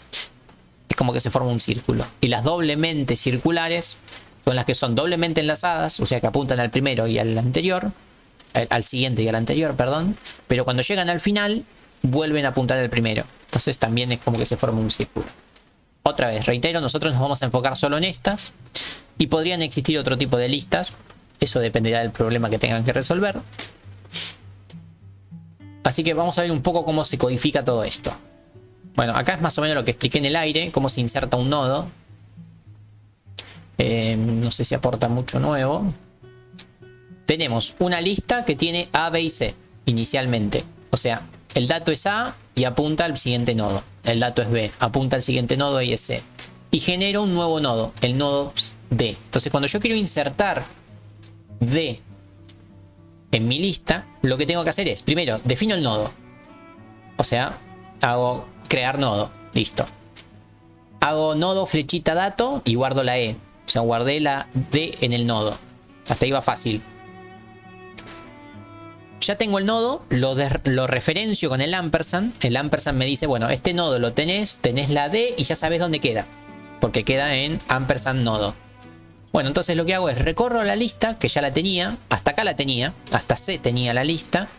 es como que se forma un círculo. Y las doblemente circulares son las que son doblemente enlazadas, o sea que apuntan al primero y al anterior, al siguiente y al anterior, perdón, pero cuando llegan al final, vuelven a apuntar al primero. Entonces también es como que se forma un círculo. Otra vez, reitero, nosotros nos vamos a enfocar solo en estas. Y podrían existir otro tipo de listas. Eso dependerá del problema que tengan que resolver. Así que vamos a ver un poco cómo se codifica todo esto. Bueno, acá es más o menos lo que expliqué en el aire. Cómo se inserta un nodo. No sé si aporta mucho nuevo. Tenemos una lista que tiene A, B y C inicialmente. O sea, el dato es A y apunta al siguiente nodo. El dato es B, apunta al siguiente nodo y es C. Y genero un nuevo nodo, el nodo D. Entonces, cuando yo quiero insertar D en mi lista, lo que tengo que hacer es, primero, defino el nodo. O sea, hago crear nodo. Listo. Hago nodo flechita dato y guardo la E. O sea, guardé la D en el nodo. Hasta ahí va fácil. Ya tengo el nodo, lo referencio con el ampersand. El ampersand me dice, bueno, este nodo lo tenés la D y ya sabes dónde queda. Porque queda en ampersand nodo. Bueno, entonces lo que hago es recorro la lista, que ya la tenía, hasta acá la tenía, hasta C tenía la lista.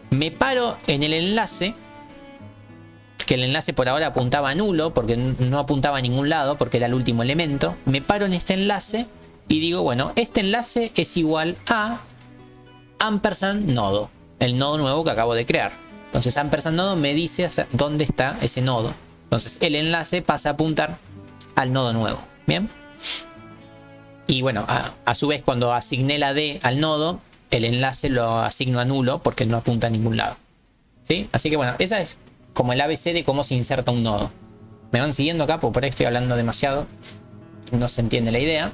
Me paro en el enlace, que el enlace por ahora apuntaba a nulo, porque no apuntaba a ningún lado, porque era el último elemento. Me paro en este enlace y digo, bueno, este enlace es igual a ampersand nodo, el nodo nuevo que acabo de crear. Entonces ampersand nodo me dice dónde está ese nodo. Entonces el enlace pasa a apuntar al nodo nuevo. Bien. Y bueno, a su vez cuando asigné la D al nodo, el enlace lo asigno a nulo porque no apunta a ningún lado. ¿Sí? Así que bueno, esa es como el ABC de cómo se inserta un nodo. ¿Me van siguiendo acá? Porque por ahí estoy hablando demasiado. No se entiende la idea.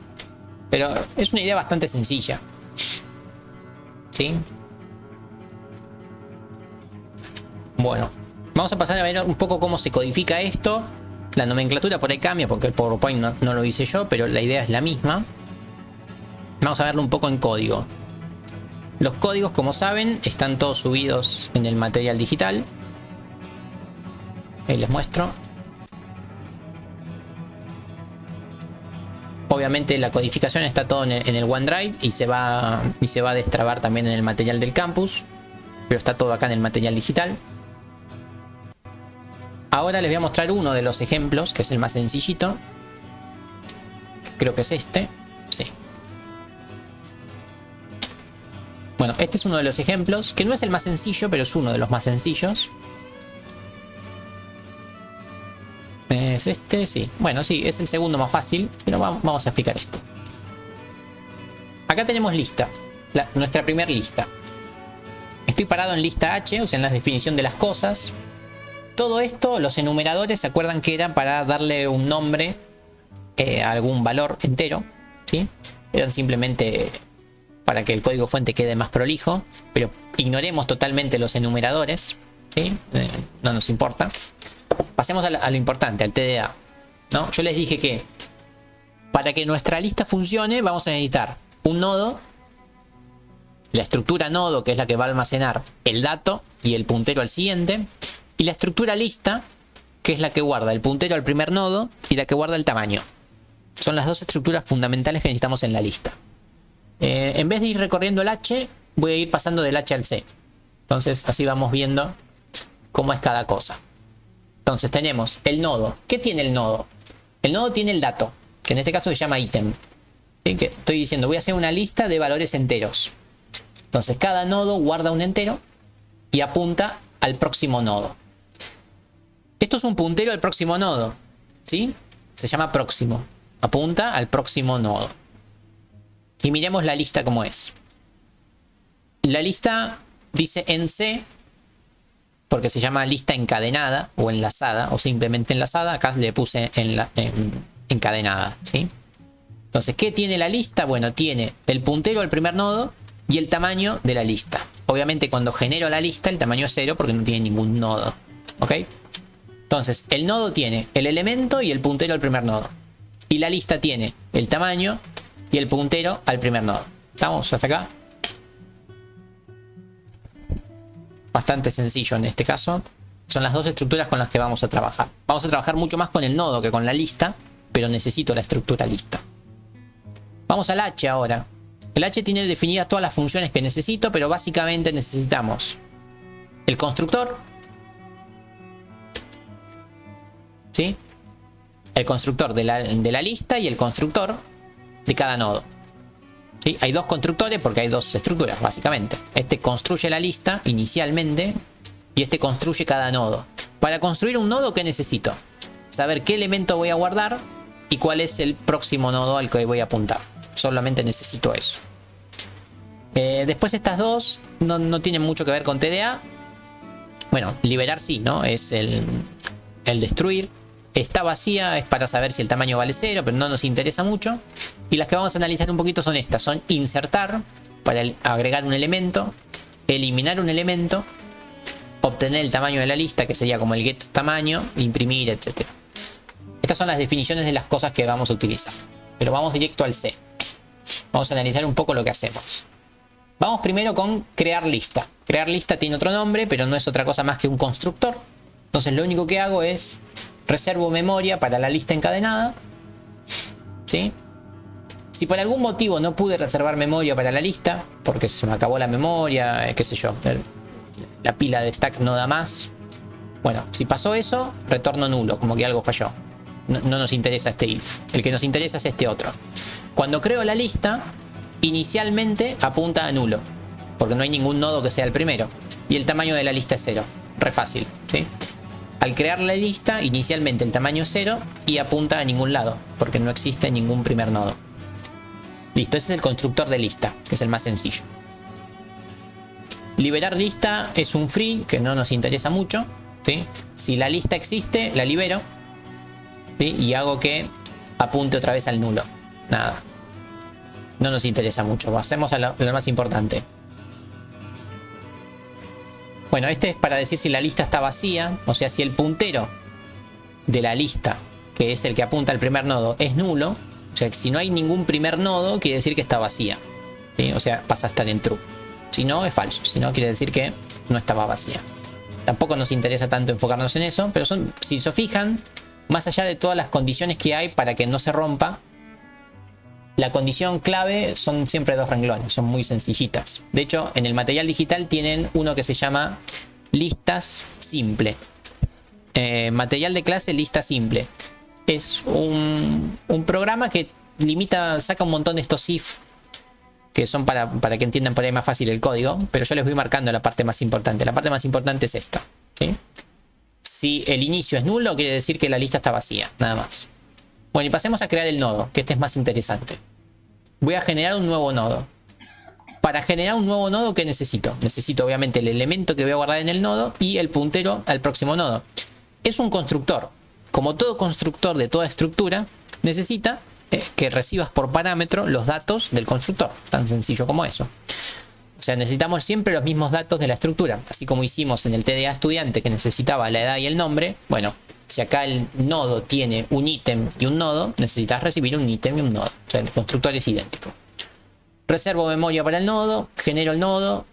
Pero es una idea bastante sencilla. ¿Sí? Bueno, vamos a pasar a ver un poco cómo se codifica esto. La nomenclatura por ahí cambia porque el PowerPoint no lo hice yo, pero la idea es la misma. Vamos a verlo un poco en código. Los códigos, como saben, están todos subidos en el material digital. Ahí les muestro. Obviamente la codificación está todo en el OneDrive y se va a destrabar también en el material del campus, pero está todo acá en el material digital. Ahora les voy a mostrar uno de los ejemplos, que es el más sencillito. Creo que es este. Sí. Bueno, este es uno de los ejemplos, que no es el más sencillo, pero es uno de los más sencillos. ¿Es este? Sí. Bueno, sí, es el segundo más fácil, pero vamos a explicar esto. Acá tenemos lista, nuestra primera lista. Estoy parado en lista H, o sea, en la definición de las cosas. Todo esto, los enumeradores, ¿se acuerdan que eran para darle un nombre a algún valor entero? ¿Sí? Eran simplemente para que el código fuente quede más prolijo, pero ignoremos totalmente los enumeradores, ¿sí? No nos importa. Pasemos a lo importante, al TDA, ¿no? Yo les dije que Para que nuestra lista funcione, vamos a necesitar un nodo, la estructura nodo, que es la que va a almacenar el dato y el puntero al siguiente, y la estructura lista, que es la que guarda el puntero al primer nodo y la que guarda el tamaño. Son las dos estructuras fundamentales que necesitamos en la lista. En vez de ir recorriendo el H, voy a ir pasando del H al C. Entonces así vamos viendo cómo es cada cosa. Entonces tenemos el nodo. ¿Qué tiene el nodo? El nodo tiene el dato, que en este caso se llama ítem. ¿Sí? Que estoy diciendo, voy a hacer una lista de valores enteros. Entonces cada nodo guarda un entero y apunta al próximo nodo. Esto es un puntero al próximo nodo, ¿sí? Se llama próximo. Apunta al próximo nodo. Y miremos la lista como es. La lista dice en C, porque se llama lista encadenada o enlazada, o simplemente enlazada. Acá le puse encadenada, ¿sí? Entonces, ¿qué tiene la lista? Bueno, tiene el puntero al primer nodo y el tamaño de la lista. Obviamente cuando genero la lista el tamaño es 0 porque no tiene ningún nodo, ¿ok? Entonces, el nodo tiene el elemento y el puntero al primer nodo. Y la lista tiene el tamaño y el puntero al primer nodo. ¿Estamos hasta acá? Bastante sencillo en este caso. Son las dos estructuras con las que vamos a trabajar. Vamos a trabajar mucho más con el nodo que con la lista, pero necesito la estructura lista. Vamos al H ahora. El H tiene definidas todas las funciones que necesito, pero básicamente necesitamos el constructor, ¿sí? El constructor de la lista y el constructor de cada nodo, ¿sí? Hay dos constructores porque hay dos estructuras, básicamente. Este construye la lista inicialmente y este construye cada nodo. Para construir un nodo, ¿qué necesito? Saber qué elemento voy a guardar y cuál es el próximo nodo al que voy a apuntar. Solamente necesito eso. Después estas dos no tienen mucho que ver con TDA. Bueno, liberar sí, ¿no? Es el destruir. Está vacía, es para saber si el tamaño vale 0, pero no nos interesa mucho. Y las que vamos a analizar un poquito son estas. Son insertar, para agregar un elemento, eliminar un elemento, obtener el tamaño de la lista, que sería como el get tamaño, imprimir, etc. Estas son las definiciones de las cosas que vamos a utilizar. Pero vamos directo al C. Vamos a analizar un poco lo que hacemos. Vamos primero con crear lista. Crear lista tiene otro nombre, pero no es otra cosa más que un constructor. Entonces lo único que hago es reservo memoria para la lista encadenada, ¿sí? Si por algún motivo no pude reservar memoria para la lista, porque se me acabó la memoria, qué sé yo, la pila de stack no da más, bueno, si pasó eso, retorno nulo, como que algo falló. No nos interesa este if. El que nos interesa es este otro. Cuando creo la lista, inicialmente apunta a nulo, porque no hay ningún nodo que sea el primero. Y el tamaño de la lista es 0. Re fácil, ¿sí? Al crear la lista, inicialmente el tamaño es 0 y apunta a ningún lado, porque no existe ningún primer nodo. Listo, ese es el constructor de lista, que es el más sencillo. Liberar lista es un free, que no nos interesa mucho, ¿sí? Si la lista existe, la libero, ¿sí? Y hago que apunte otra vez al nulo. Nada. No nos interesa mucho, hacemos a lo más importante. Bueno, este es para decir si la lista está vacía, o sea, si el puntero de la lista, que es el que apunta al primer nodo, es nulo, o sea, si no hay ningún primer nodo, quiere decir que está vacía, ¿sí? O sea, pasa a estar en true. Si no, es falso, si no, quiere decir que no estaba vacía. Tampoco nos interesa tanto enfocarnos en eso, pero si se fijan, más allá de todas las condiciones que hay para que no se rompa, la condición clave son siempre dos renglones, son muy sencillitas. De hecho, en el material digital tienen uno que se llama listas simple. Material de clase lista simple. Es un programa que saca un montón de estos if, que son para que entiendan por ahí más fácil el código, pero yo les voy marcando la parte más importante. La parte más importante es esta, ¿sí? Si el inicio es nulo, quiere decir que la lista está vacía, nada más. Bueno, y pasemos a crear el nodo, que este es más interesante. Voy a generar un nuevo nodo. Para generar un nuevo nodo, ¿qué necesito? Necesito obviamente el elemento que voy a guardar en el nodo y el puntero al próximo nodo. Es un constructor. Como todo constructor de toda estructura, necesita que recibas por parámetro los datos del constructor. Tan sencillo como eso. O sea, necesitamos siempre los mismos datos de la estructura. Así como hicimos en el TDA estudiante, que necesitaba la edad y el nombre. Bueno, Si acá el nodo tiene un ítem y un nodo, necesitas recibir un ítem y un nodo. O sea, el constructor es idéntico. Reservo memoria para el nodo, genero el nodo.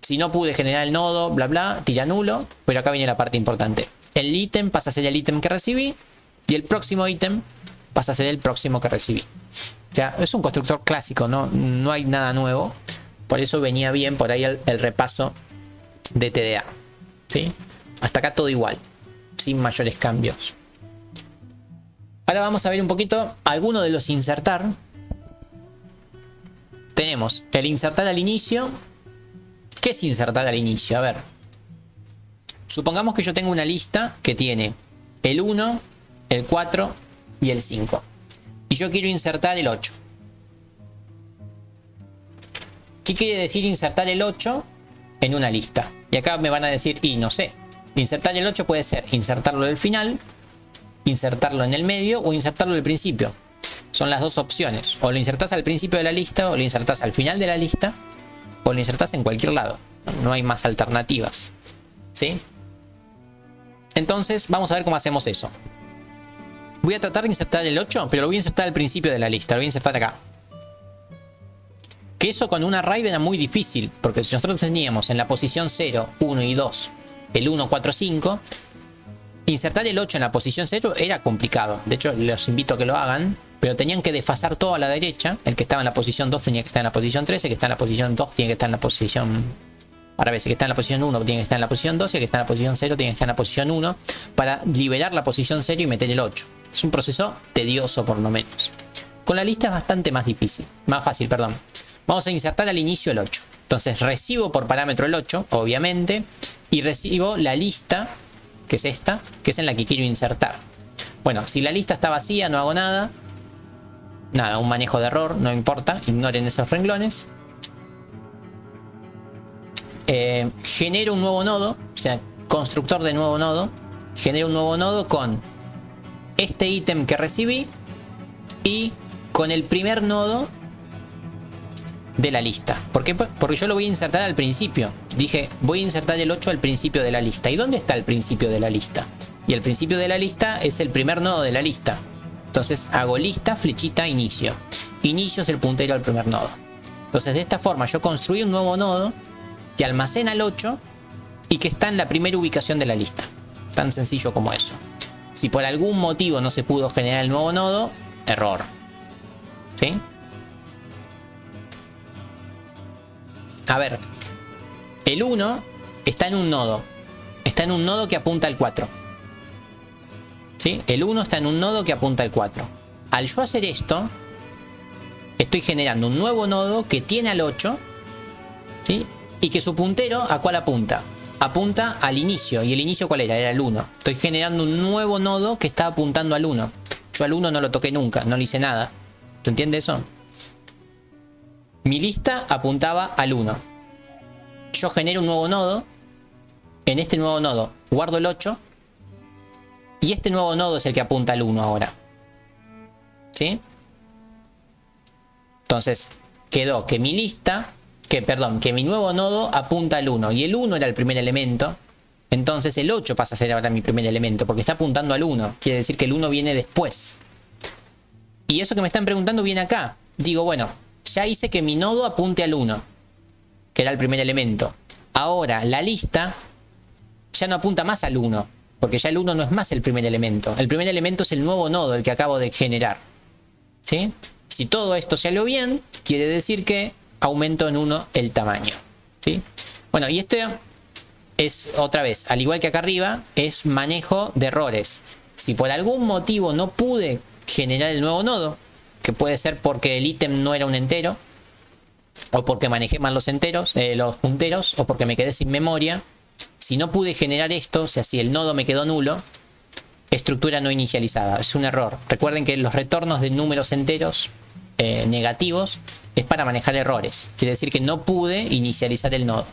Si no pude generar el nodo, bla bla, tira nulo. Pero acá viene la parte importante. El ítem pasa a ser el ítem que recibí y el próximo ítem pasa a ser el próximo que recibí. O sea, es un constructor clásico, no hay nada nuevo. Por eso venía bien por ahí el repaso de TDA. ¿Sí? Hasta acá todo igual, sin mayores cambios. Ahora vamos a ver un poquito alguno de los insertar. Tenemos el insertar al inicio. ¿Qué es insertar al inicio? A ver. Supongamos que yo tengo una lista que tiene el 1, el 4 y el 5. Y yo quiero insertar el 8. ¿Qué quiere decir insertar el 8 en una lista? Y acá me van a decir, y no sé. Insertar el 8 puede ser insertarlo al final, insertarlo en el medio o insertarlo al principio. Son las dos opciones. O lo insertás al principio de la lista, o lo insertás al final de la lista, o lo insertás en cualquier lado. No hay más alternativas. ¿Sí? Entonces, vamos a ver cómo hacemos eso. Voy a tratar de insertar el 8, pero lo voy a insertar al principio de la lista. Lo voy a insertar acá. Que eso con un array era muy difícil, porque si nosotros teníamos en la posición 0, 1 y 2, el 1, 4, 5, insertar el 8 en la posición 0 era complicado. De hecho, los invito a que lo hagan, pero tenían que desfasar todo a la derecha. El que estaba en la posición 2 tenía que estar en la posición 3, el que está en la posición 2 tiene que estar en la posición... Ahora ves, el que está en la posición 1 tiene que estar en la posición 2 y el que está en la posición 0 tiene que estar en la posición 1 para liberar la posición 0 y meter el 8. Es un proceso tedioso por lo menos. Con la lista es bastante más difícil, más fácil, perdón. Vamos a insertar al inicio el 8. Entonces recibo por parámetro el 8, obviamente, y recibo la lista, que es esta, que es en la que quiero insertar. Bueno, si la lista está vacía, no hago nada. Nada, un manejo de error, no importa, ignoren esos renglones. Genero un nuevo nodo, o sea, constructor de nuevo nodo. Genero un nuevo nodo con este ítem que recibí y con el primer nodo de la lista. ¿Por qué? Porque yo lo voy a insertar al principio. Dije, voy a insertar el 8 al principio de la lista. ¿Y dónde está el principio de la lista? Y el principio de la lista es el primer nodo de la lista. Entonces hago lista, flechita, inicio. Inicio es el puntero al primer nodo. Entonces de esta forma yo construí un nuevo nodo que almacena el 8 y que está en la primera ubicación de la lista. Tan sencillo como eso. Si por algún motivo no se pudo generar el nuevo nodo, error. ¿Sí? A ver, el 1 está en un nodo. Está en un nodo que apunta al 4. ¿Sí? El 1 está en un nodo que apunta al 4. Al yo hacer esto, estoy generando un nuevo nodo que tiene al 8. ¿Sí? Y que su puntero, ¿a cuál apunta? Apunta al inicio. ¿Y el inicio cuál era? Era el 1. Estoy generando un nuevo nodo que está apuntando al 1. Yo al 1 no lo toqué nunca, no le hice nada. ¿Te entiendes eso? Mi lista apuntaba al 1. Yo genero un nuevo nodo. En este nuevo nodo guardo el 8. Y este nuevo nodo es el que apunta al 1 ahora. ¿Sí? Entonces, quedó que mi lista... que mi nuevo nodo apunta al 1. Y el 1 era el primer elemento. Entonces el 8 pasa a ser ahora mi primer elemento. Porque está apuntando al 1. Quiere decir que el 1 viene después. Y eso que me están preguntando viene acá. Digo, bueno, ya hice que mi nodo apunte al 1. Que era el primer elemento. Ahora la lista ya no apunta más al 1. Porque ya el 1 no es más el primer elemento. El primer elemento es el nuevo nodo, el que acabo de generar. ¿Sí? Si todo esto salió bien, quiere decir que aumento en 1 el tamaño. ¿Sí? Bueno, y esto es, otra vez, al igual que acá arriba, es manejo de errores. Si por algún motivo no pude generar el nuevo nodo, que puede ser porque el ítem no era un entero, o porque manejé mal los enteros, los punteros, o porque me quedé sin memoria, si no pude generar esto, o sea, si el nodo me quedó nulo, estructura no inicializada, es un error. Recuerden que los retornos de números enteros negativos es para manejar errores. Quiere decir que no pude inicializar el nodo.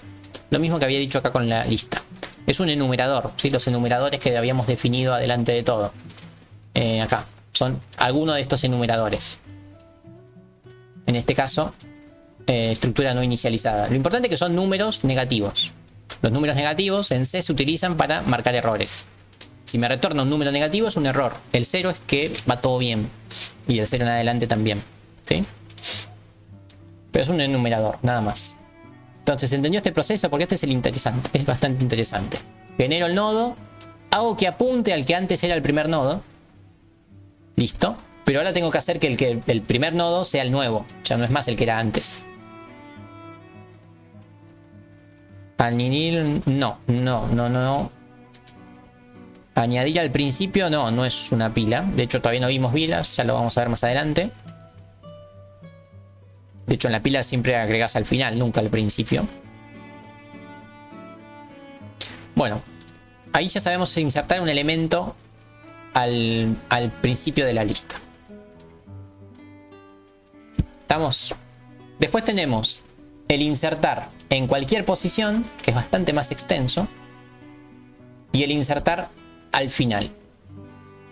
Lo mismo que había dicho acá con la lista. Es un enumerador, ¿sí? Los enumeradores que habíamos definido adelante de todo. Acá son algunos de estos enumeradores. En este caso, estructura no inicializada. Lo importante es que son números negativos. Los números negativos en C se utilizan para marcar errores. Si me retorna un número negativo es un error. El 0 es que va todo bien. Y el 0 en adelante también. ¿Sí? Pero es un enumerador, nada más. Entonces, ¿se entendió este proceso? Porque este es el interesante. Es bastante interesante. Genero el nodo. Hago que apunte al que antes era el primer nodo. Listo. Pero ahora tengo que hacer que el primer nodo sea el nuevo. Ya no es más el que era antes. Añadir... No. Añadir al principio no es una pila. De hecho todavía no vimos pilas. Ya lo vamos a ver más adelante. De hecho en la pila siempre agregas al final, nunca al principio. Bueno. Ahí ya sabemos insertar un elemento al principio de la lista. ¿Estamos? Después tenemos el insertar en cualquier posición, que es bastante más extenso, y el insertar al final.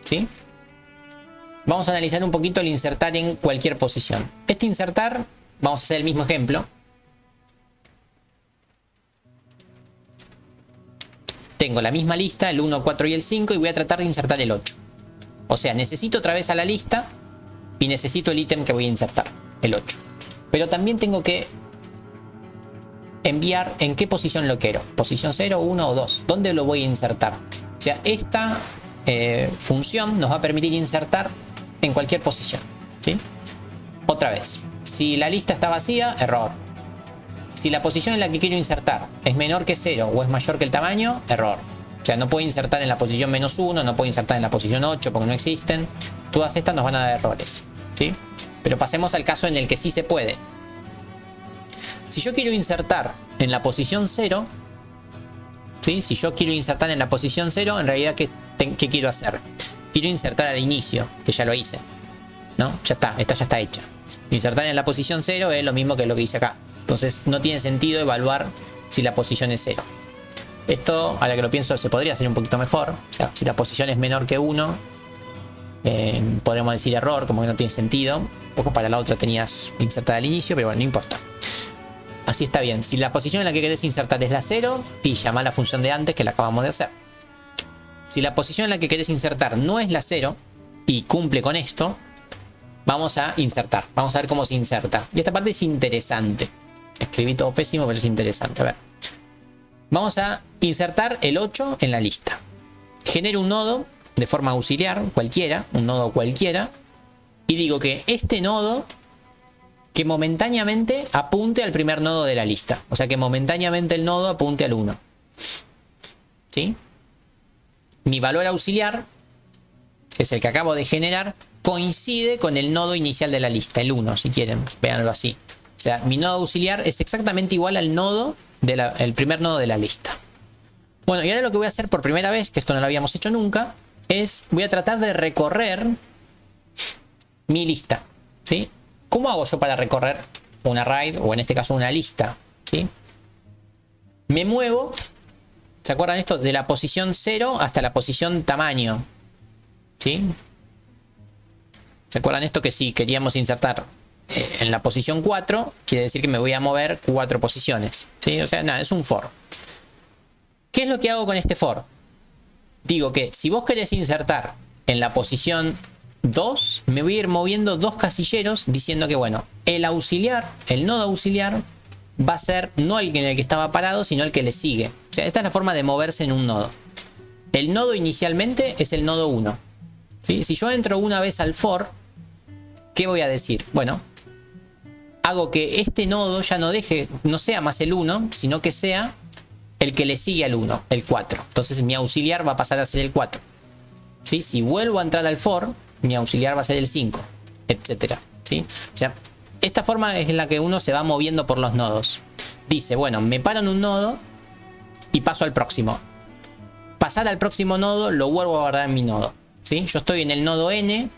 ¿Sí? Vamos a analizar un poquito el insertar en cualquier posición. Este insertar, vamos a hacer el mismo ejemplo. Tengo la misma lista, el 1, 4 y el 5, y voy a tratar de insertar el 8. O sea, necesito otra vez a la lista y necesito el ítem que voy a insertar, el 8. Pero también tengo que enviar en qué posición lo quiero. Posición 0, 1 o 2. ¿Dónde lo voy a insertar? O sea, esta función nos va a permitir insertar en cualquier posición. ¿Sí? Otra vez. Si la lista está vacía, error. Si la posición en la que quiero insertar es menor que 0 o es mayor que el tamaño, error. O sea, no puedo insertar en la posición -1, no puedo insertar en la posición 8 porque no existen. Todas estas nos van a dar errores. ¿Sí? Pero pasemos al caso en el que sí se puede. Si yo quiero insertar en la posición 0, ¿sí? Si yo quiero insertar en la posición 0, en realidad, ¿qué quiero hacer? Quiero insertar al inicio, que ya lo hice. ¿No? Ya está, esta ya está hecha. Insertar en la posición 0 es lo mismo que lo que hice acá. Entonces no tiene sentido evaluar si la posición es 0. Esto, ahora que lo pienso, se podría hacer un poquito mejor. O sea, si la posición es menor que 1, podríamos decir error, como que no tiene sentido. Un poco para la otra tenías insertada al inicio, pero bueno, no importa. Así está bien. Si la posición en la que querés insertar es la 0, y llama la función de antes que la acabamos de hacer. Si la posición en la que querés insertar no es la 0 y cumple con esto, vamos a insertar. Vamos a ver cómo se inserta. Y esta parte es interesante. Escribí todo pésimo, pero es interesante. A ver. Vamos a insertar el 8 en la lista. Genero un nodo de forma auxiliar, cualquiera, un nodo cualquiera, y digo que este nodo que momentáneamente apunte al primer nodo de la lista. O sea, que momentáneamente el nodo apunte al 1. ¿Sí? Mi valor auxiliar, que es el que acabo de generar, coincide con el nodo inicial de la lista, el 1, si quieren, véanlo así. O sea, mi nodo auxiliar es exactamente igual al nodo el primer nodo de la lista. Bueno, y ahora lo que voy a hacer por primera vez, que esto no lo habíamos hecho nunca, es voy a tratar de recorrer mi lista. ¿Sí? ¿Cómo hago yo para recorrer un array, o en este caso una lista? ¿Sí? Me muevo, ¿se acuerdan esto? De la posición 0 hasta la posición tamaño. ¿Sí? ¿Se acuerdan esto? Que si queríamos insertar en la posición 4, quiere decir que me voy a mover 4 posiciones. ¿Sí? O sea, nada, es un for. ¿Qué es lo que hago con este for? Digo que si vos querés insertar en la posición 2, me voy a ir moviendo 2 casilleros diciendo que, bueno, el auxiliar, el nodo auxiliar, va a ser no el en el que estaba parado, sino el que le sigue. O sea, esta es la forma de moverse en un nodo. El nodo inicialmente es el nodo 1. ¿Sí? Si yo entro una vez al for, ¿qué voy a decir? Bueno, hago que este nodo ya no sea más el 1, sino que sea el que le sigue al 1, el 4. Entonces mi auxiliar va a pasar a ser el 4. ¿Sí? Si vuelvo a entrar al for, mi auxiliar va a ser el 5, etc. ¿Sí? O sea, esta forma es en la que uno se va moviendo por los nodos. Dice, bueno, me paro en un nodo y paso al próximo. Pasar al próximo nodo, lo vuelvo a guardar en mi nodo. ¿Sí? Yo estoy en el nodo n,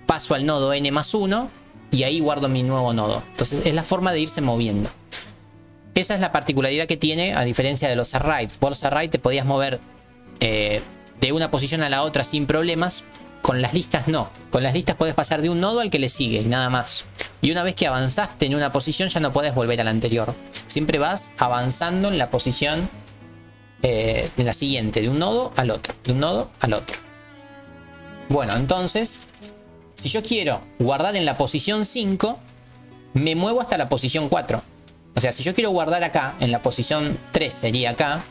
paso al nodo n más 1 y ahí guardo mi nuevo nodo. Entonces es la forma de irse moviendo. Esa es la particularidad que tiene, a diferencia de los arrays. Vos los arrays te podías mover de una posición a la otra sin problemas. Con las listas no. Con las listas podés pasar de un nodo al que le sigue, nada más. Y una vez que avanzaste en una posición ya no podés volver a la anterior. Siempre vas avanzando en la posición en la siguiente, de un nodo al otro, de un nodo al otro. Bueno, entonces, si yo quiero guardar en la posición 5, me muevo hasta la posición 4. O sea, si yo quiero guardar acá, en la posición 3 sería acá,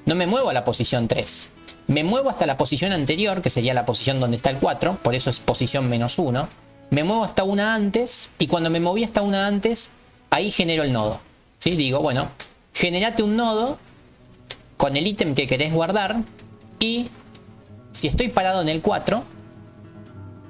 no me muevo a la posición 3. Me muevo hasta la posición anterior, que sería la posición donde está el 4, por eso es posición -1. Me muevo hasta una antes, y cuando me moví hasta una antes, ahí genero el nodo. ¿Sí? Digo, bueno, generate un nodo con el ítem que querés guardar, y si estoy parado en el 4,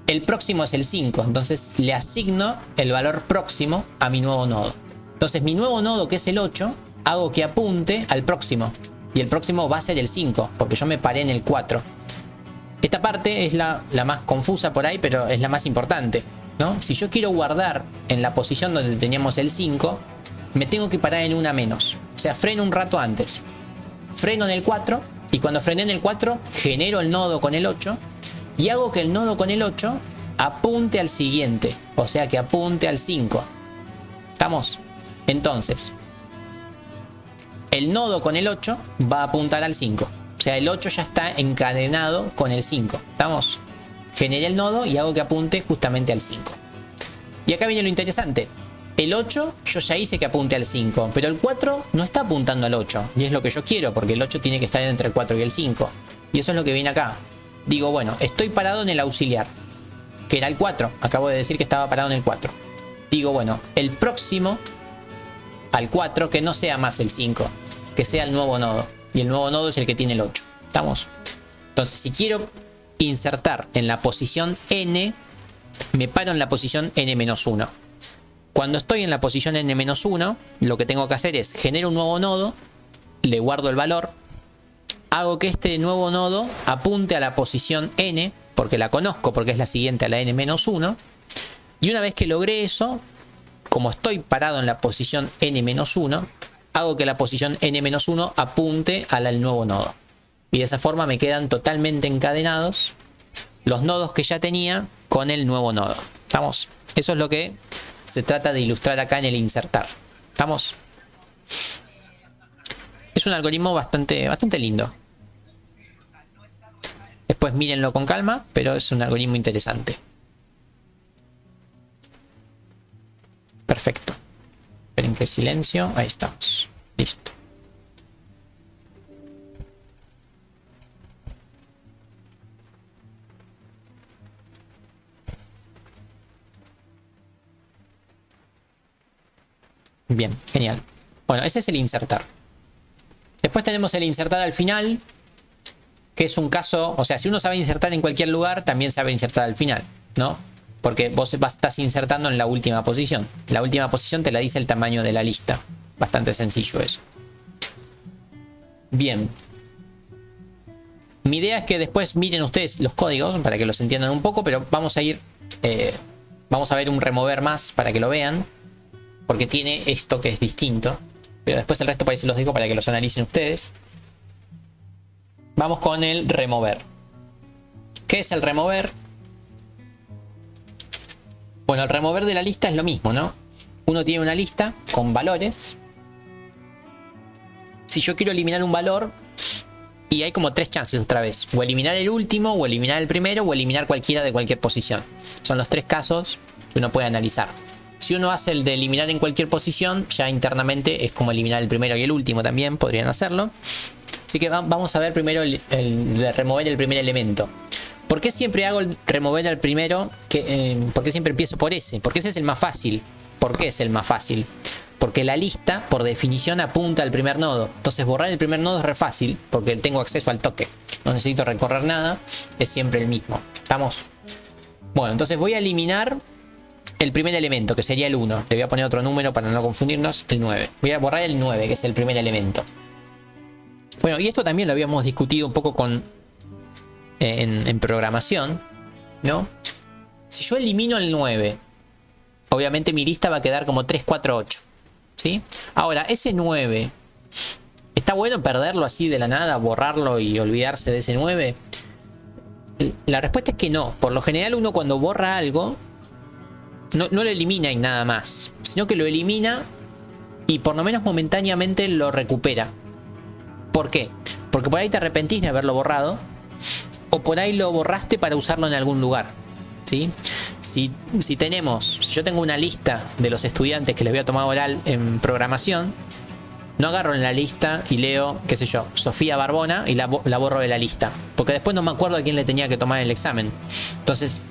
el próximo es el 5, entonces le asigno el valor próximo a mi nuevo nodo. Entonces mi nuevo nodo, que es el 8, hago que apunte al próximo, y el próximo va a ser el 5, porque yo me paré en el 4. Esta parte es la más confusa por ahí, pero es la más importante, ¿no? Si yo quiero guardar en la posición donde teníamos el 5, me tengo que parar en una menos. O sea, freno un rato antes. Freno en el 4, y cuando frené en el 4, genero el nodo con el 8, y hago que el nodo con el 8 apunte al siguiente. O sea, que apunte al 5. ¿Estamos? Entonces, el nodo con el 8 va a apuntar al 5. O sea, el 8 ya está encadenado con el 5. ¿Estamos? Generé el nodo y hago que apunte justamente al 5. Y acá viene lo interesante. El 8 yo ya hice que apunte al 5, pero el 4 no está apuntando al 8. Y es lo que yo quiero, porque el 8 tiene que estar entre el 4 y el 5. Y eso es lo que viene acá. Digo, bueno, estoy parado en el auxiliar, que era el 4. Acabo de decir que estaba parado en el 4. Digo, bueno, el próximo al 4 que no sea más el 5, que sea el nuevo nodo. Y el nuevo nodo es el que tiene el 8. ¿Estamos? Entonces, si quiero insertar en la posición n, me paro en la posición n-1. Cuando estoy en la posición n-1, lo que tengo que hacer es genero un nuevo nodo, le guardo el valor, hago que este nuevo nodo apunte a la posición n, porque la conozco, porque es la siguiente a la n-1, y una vez que logré eso, como estoy parado en la posición n-1, hago que la posición n-1 apunte al nuevo nodo. Y de esa forma me quedan totalmente encadenados los nodos que ya tenía con el nuevo nodo. ¿Estamos? Eso es lo que se trata de ilustrar acá en el insertar. ¿Estamos? Es un algoritmo bastante lindo. Después mírenlo con calma, pero es un algoritmo interesante. Perfecto. Esperen que silencio. Ahí estamos. Listo. Bien, genial. Bueno, ese es el insertar. Después tenemos el insertar al final, que es un caso, o sea, si uno sabe insertar en cualquier lugar, también sabe insertar al final, ¿no? Porque vos estás insertando en la última posición. La última posición te la dice el tamaño de la lista. Bastante sencillo eso. Bien. Mi idea es que después miren ustedes los códigos para que los entiendan un poco, pero vamos a ir, vamos a ver un remover más para que lo vean, porque tiene esto que es distinto. Pero después el resto por ahí se los dejo para que los analicen ustedes. Vamos con el remover. ¿Qué es el remover? Bueno, el remover de la lista es lo mismo, ¿no? Uno tiene una lista con valores. Si yo quiero eliminar un valor, y hay como tres chances otra vez. O eliminar el último, o eliminar el primero, o eliminar cualquiera de cualquier posición. Son los tres casos que uno puede analizar. Si uno hace el de eliminar en cualquier posición, ya internamente es como eliminar el primero y el último también, podrían hacerlo. Así que vamos a ver primero el de remover el primer elemento. ¿Por qué siempre hago el remover al primero? ¿Por qué siempre empiezo por ese? Porque ese es el más fácil. ¿Por qué es el más fácil? Porque la lista, por definición, apunta al primer nodo. Entonces borrar el primer nodo es re fácil, porque tengo acceso al toque. No necesito recorrer nada, es siempre el mismo. ¿Estamos? Bueno, entonces voy a eliminar el primer elemento, que sería el 1. Le voy a poner otro número para no confundirnos, el 9. Voy a borrar el 9, que es el primer elemento. Bueno, y esto también lo habíamos discutido un poco en programación, ¿no? Si yo elimino el 9, obviamente mi lista va a quedar como 3, 4, 8. ¿Sí? Ahora, ese 9, ¿está bueno perderlo así de la nada, borrarlo y olvidarse de ese 9? La respuesta es que no. Por lo general uno cuando borra algo, no lo elimina y nada más, sino que lo elimina y por lo menos momentáneamente lo recupera. ¿Por qué? Porque por ahí te arrepentís de haberlo borrado, o por ahí lo borraste para usarlo en algún lugar, ¿sí? Si yo tengo una lista de los estudiantes que les voy a tomar oral en programación, no agarro en la lista y leo, qué sé yo, Sofía Barbona y la borro de la lista, porque después no me acuerdo a quién le tenía que tomar el examen. Entonces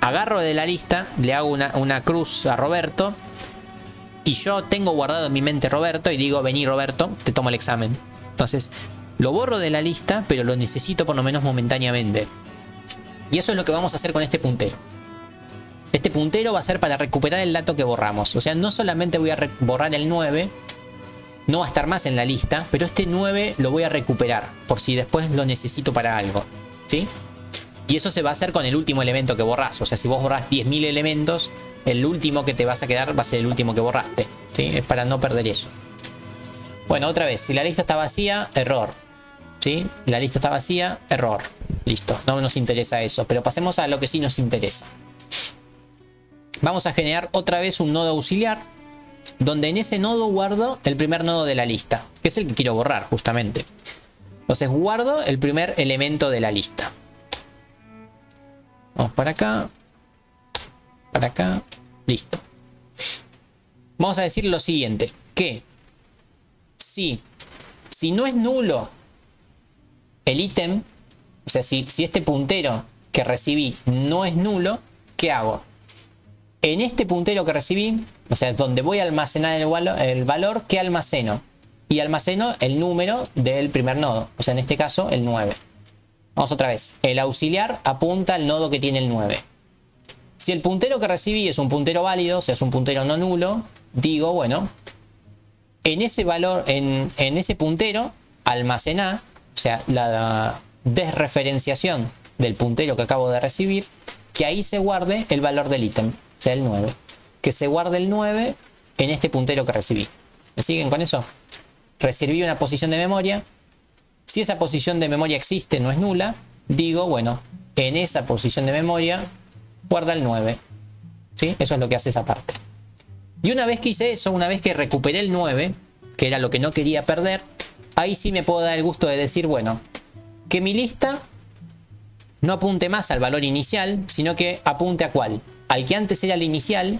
agarro de la lista, le hago una cruz a Roberto, y yo tengo guardado en mi mente Roberto y digo, vení Roberto, te tomo el examen. Entonces lo borro de la lista, pero lo necesito por lo menos momentáneamente. Y eso es lo que vamos a hacer con este puntero. Este puntero va a ser para recuperar el dato que borramos. O sea, no solamente voy a borrar el 9, no va a estar más en la lista, pero este 9 lo voy a recuperar por si después lo necesito para algo, ¿sí? Y eso se va a hacer con el último elemento que borrás. O sea, si vos borrás 10.000 elementos, el último que te vas a quedar va a ser el último que borraste, ¿sí? Es para no perder eso. Bueno, otra vez, si la lista está vacía, error, ¿sí? La lista está vacía, error. Listo, no nos interesa eso, pero pasemos a lo que sí nos interesa. Vamos a generar otra vez un nodo auxiliar, donde en ese nodo guardo el primer nodo de la lista, que es el que quiero borrar justamente. Entonces guardo el primer elemento de la lista. Vamos para acá, listo. Vamos a decir lo siguiente, que si no es nulo el ítem, o sea, si este puntero que recibí no es nulo, ¿qué hago? En este puntero que recibí, o sea, donde voy a almacenar el valor, ¿qué almaceno? Y almaceno el número del primer nodo, o sea, en este caso el 9. Vamos otra vez, el auxiliar apunta al nodo que tiene el 9. Si el puntero que recibí es un puntero válido, o sea, es un puntero no nulo, digo, bueno, en ese valor, en ese puntero, almacená, o sea, la desreferenciación del puntero que acabo de recibir, que ahí se guarde el valor del ítem, o sea, el 9. Que se guarde el 9 en este puntero que recibí. ¿Me siguen con eso? Recibí una posición de memoria. Si esa posición de memoria existe, no es nula, digo, bueno, en esa posición de memoria, guarda el 9. ¿Sí? Eso es lo que hace esa parte. Y una vez que hice eso, una vez que recuperé el 9, que era lo que no quería perder, ahí sí me puedo dar el gusto de decir, bueno, que mi lista no apunte más al valor inicial, sino que apunte a ¿cuál? Al que antes era el inicial,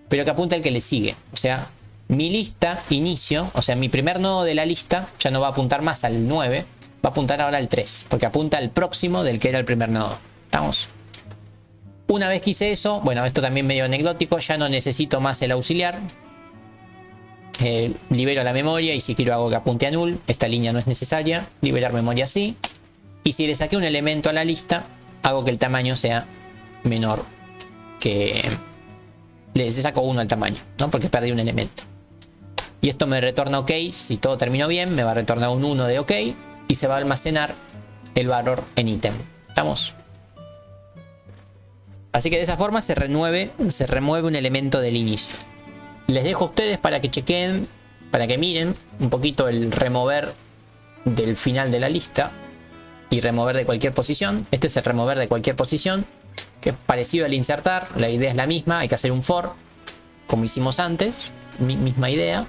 pero que apunte al que le sigue. O sea, mi lista inicio, o sea, mi primer nodo de la lista ya no va a apuntar más al 9, va a apuntar ahora al 3, porque apunta al próximo del que era el primer nodo. ¿Estamos? Una vez que hice eso, bueno, esto también medio anecdótico, ya no necesito más el auxiliar. Libero la memoria y si quiero hago que apunte a null. Esta línea no es necesaria, liberar memoria sí. Y si le saqué un elemento a la lista, hago que el tamaño sea menor que... Le saco 1 al tamaño, ¿no? Porque perdí un elemento. Y esto me retorna OK. Si todo terminó bien, me va a retornar un 1 de OK. Y se va a almacenar el valor en ítem. ¿Estamos? Así que de esa forma se remueve un elemento del inicio. Les dejo a ustedes para que chequen, para que miren un poquito el remover del final de la lista. Y remover de cualquier posición. Este es el remover de cualquier posición, que es parecido al insertar. La idea es la misma, hay que hacer un for, como hicimos antes, misma idea.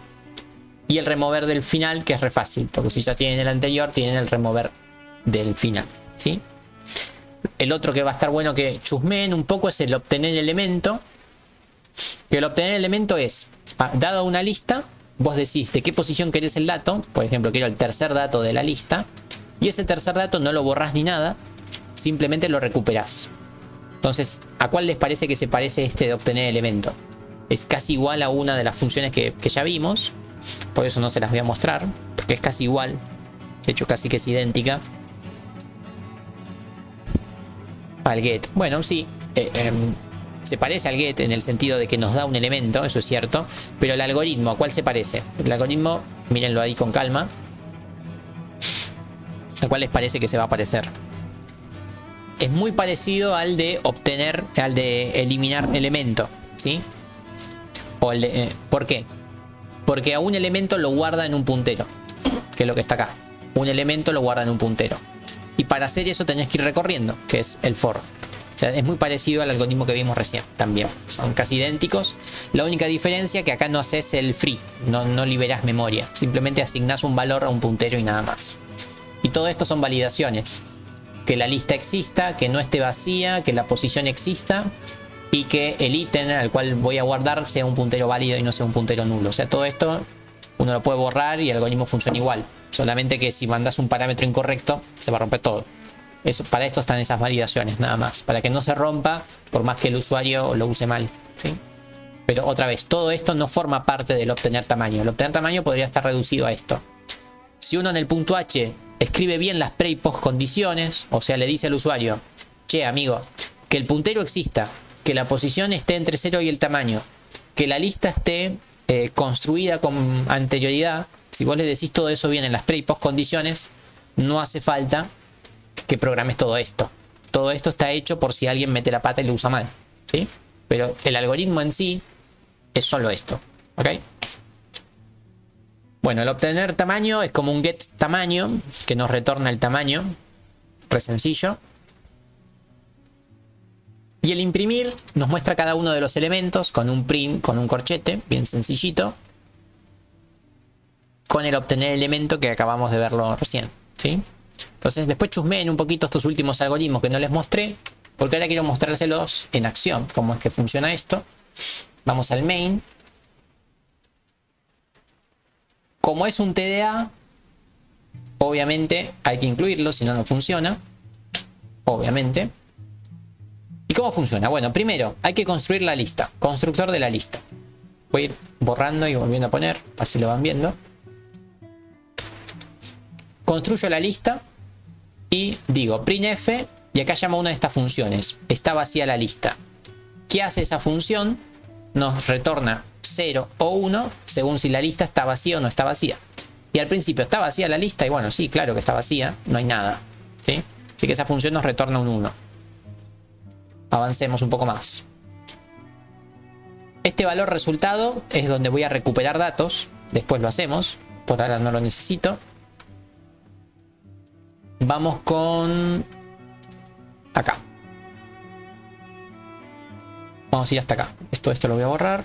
Y el remover del final, que es re fácil, porque si ya tienen el anterior, tienen el remover del final, ¿sí? El otro que va a estar bueno que chusmeen un poco es el obtener elemento. Que el obtener elemento es, dado una lista, vos decís de qué posición querés el dato. Por ejemplo, quiero el tercer dato de la lista. Y ese tercer dato no lo borrás ni nada, simplemente lo recuperás. Entonces, ¿a cuál les parece que se parece este de obtener elemento? Es casi igual a una de las funciones que ya vimos, por eso no se las voy a mostrar, porque es casi igual, de hecho casi que es idéntica al get. Bueno, sí, se parece al get en el sentido de que nos da un elemento, eso es cierto, pero el algoritmo, ¿a cuál se parece? El algoritmo, mírenlo ahí con calma. ¿A cuál les parece que se va a parecer? Es muy parecido al de obtener, al de eliminar elemento, ¿sí? O el de, ¿por qué? Porque a un elemento lo guarda en un puntero, que es lo que está acá. Un elemento lo guarda en un puntero. Y para hacer eso tenés que ir recorriendo, que es el for. O sea, es muy parecido al algoritmo que vimos recién también. Son casi idénticos. La única diferencia es que acá no haces el free, no liberas memoria. Simplemente asignás un valor a un puntero y nada más. Y todo esto son validaciones. Que la lista exista, que no esté vacía, que la posición exista y que el ítem al cual voy a guardar sea un puntero válido y no sea un puntero nulo. O sea, todo esto uno lo puede borrar y el algoritmo funciona igual. Solamente que si mandas un parámetro incorrecto, se va a romper todo. Eso, para esto están esas validaciones, nada más. Para que no se rompa, por más que el usuario lo use mal, ¿sí? Pero otra vez, todo esto no forma parte del obtener tamaño. El obtener tamaño podría estar reducido a esto. Si uno en el punto H escribe bien las pre y post condiciones, o sea, le dice al usuario, che, amigo, que el puntero exista, que la posición esté entre 0 y el tamaño, que la lista esté construida con anterioridad. Si vos le decís todo eso bien en las pre y post condiciones, no hace falta que programes todo esto. Todo esto está hecho por si alguien mete la pata y lo usa mal, ¿sí? Pero el algoritmo en sí es solo esto, ¿ok? Bueno, el obtener tamaño es como un get tamaño que nos retorna el tamaño, re sencillo. Y el imprimir nos muestra cada uno de los elementos con un print, con un corchete, bien sencillito, con el obtener elemento que acabamos de verlo recién, ¿sí? Entonces después chusmeen un poquito estos últimos algoritmos que no les mostré, porque ahora quiero mostrárselos en acción, cómo es que funciona esto. Vamos al main. Como es un TDA, obviamente hay que incluirlo, si no, no funciona. Obviamente. ¿Y cómo funciona? Bueno, primero hay que construir la lista, constructor de la lista. Voy a ir borrando y volviendo a poner, así lo van viendo. Construyo la lista y digo printf, y acá llamo una de estas funciones. Está vacía la lista. ¿Qué hace esa función? Nos retorna 0 o 1 según si la lista está vacía o no está vacía. Y al principio está vacía la lista y bueno, sí, claro que está vacía, no hay nada, ¿sí? Así que esa función nos retorna un 1. Avancemos un poco más. Este valor resultado es donde voy a recuperar datos. Después lo hacemos, por ahora no lo necesito. Vamos con acá. Vamos a ir hasta acá. Esto lo voy a borrar.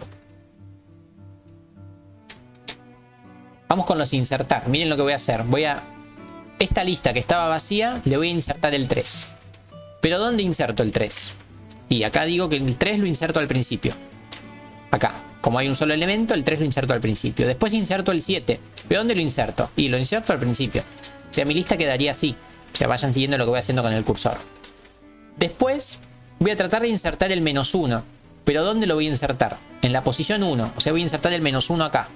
Vamos con los insertar. Miren lo que voy a hacer. Esta lista que estaba vacía, le voy a insertar el 3. ¿Pero dónde inserto el 3? Y acá digo que el 3 lo inserto al principio. Acá. Como hay un solo elemento, el 3 lo inserto al principio. Después inserto el 7. ¿Pero dónde lo inserto? Y lo inserto al principio. O sea, mi lista quedaría así. O sea, vayan siguiendo lo que voy haciendo con el cursor. Después voy a tratar de insertar el -1. ¿Pero dónde lo voy a insertar? En la posición 1. O sea, voy a insertar el -1 acá.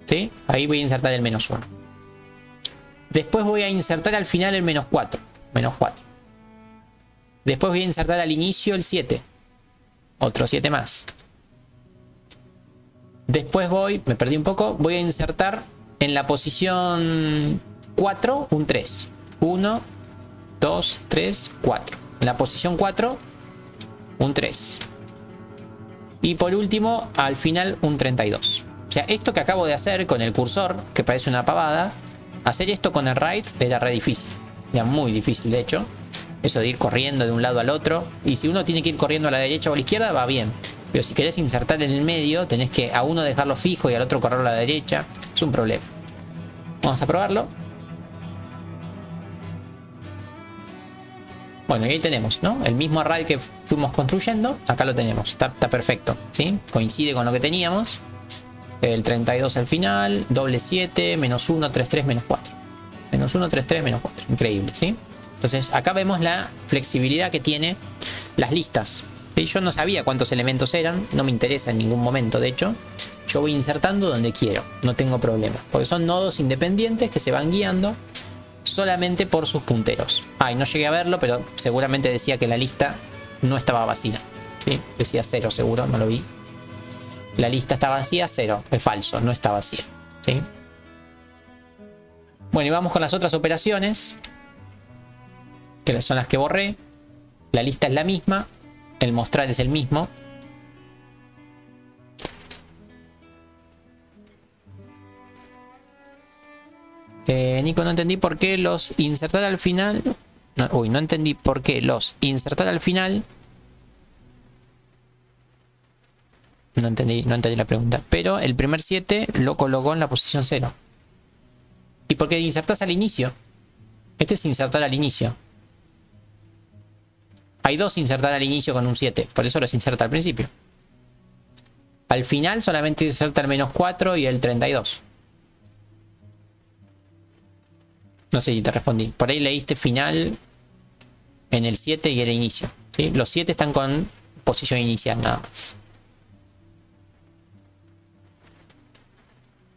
¿Sí? Ahí voy a insertar el -1. Después voy a insertar al final el -4. -4. Después voy a insertar al inicio el 7. Otro 7 más. Después me perdí un poco, voy a insertar en la posición 4 un 3. 1, 2, 3, 4. En la posición 4 un 3. Y por último, al final un 32. O sea, esto que acabo de hacer con el cursor, que parece una pavada, hacer esto con el right era re difícil. Era muy difícil, de hecho. Eso de ir corriendo de un lado al otro. Y si uno tiene que ir corriendo a la derecha o a la izquierda, va bien. Pero si querés insertar en el medio, tenés que a uno dejarlo fijo y al otro correrlo a la derecha. Es un problema. Vamos a probarlo. Bueno, y ahí tenemos, ¿no? El mismo array que fuimos construyendo. Acá lo tenemos. Está perfecto, ¿sí? Coincide con lo que teníamos. El 32 al final. Doble 7. -1, 3, 3, -4. -1, 3, 3, -4. Increíble, ¿sí? Entonces acá vemos la flexibilidad que tiene las listas. ¿Sí? Yo no sabía cuántos elementos eran, no me interesa en ningún momento, de hecho. Yo voy insertando donde quiero, no tengo problema. Porque son nodos independientes que se van guiando solamente por sus punteros. Y no llegué a verlo, pero seguramente decía que la lista no estaba vacía. ¿Sí? Decía 0 seguro, no lo vi. La lista está vacía, 0. Es falso, no está vacía. ¿Sí? Bueno, y vamos con las otras operaciones, que son las que borré. La lista es la misma, el mostrar es el mismo. Nico, no entendí por qué los insertar al final No entendí por qué los insertar al final. No entendí la pregunta. Pero el primer 7 lo colocó en la posición 0. ¿Y por qué insertas al inicio? Este es insertar al inicio. Hay dos insertar al inicio con un 7. Por eso los inserta al principio. Al final solamente inserta el -4 y el 32. No sé si te respondí. Por ahí leíste final en el 7 y el inicio, ¿sí? Los 7 están con posición inicial nada más.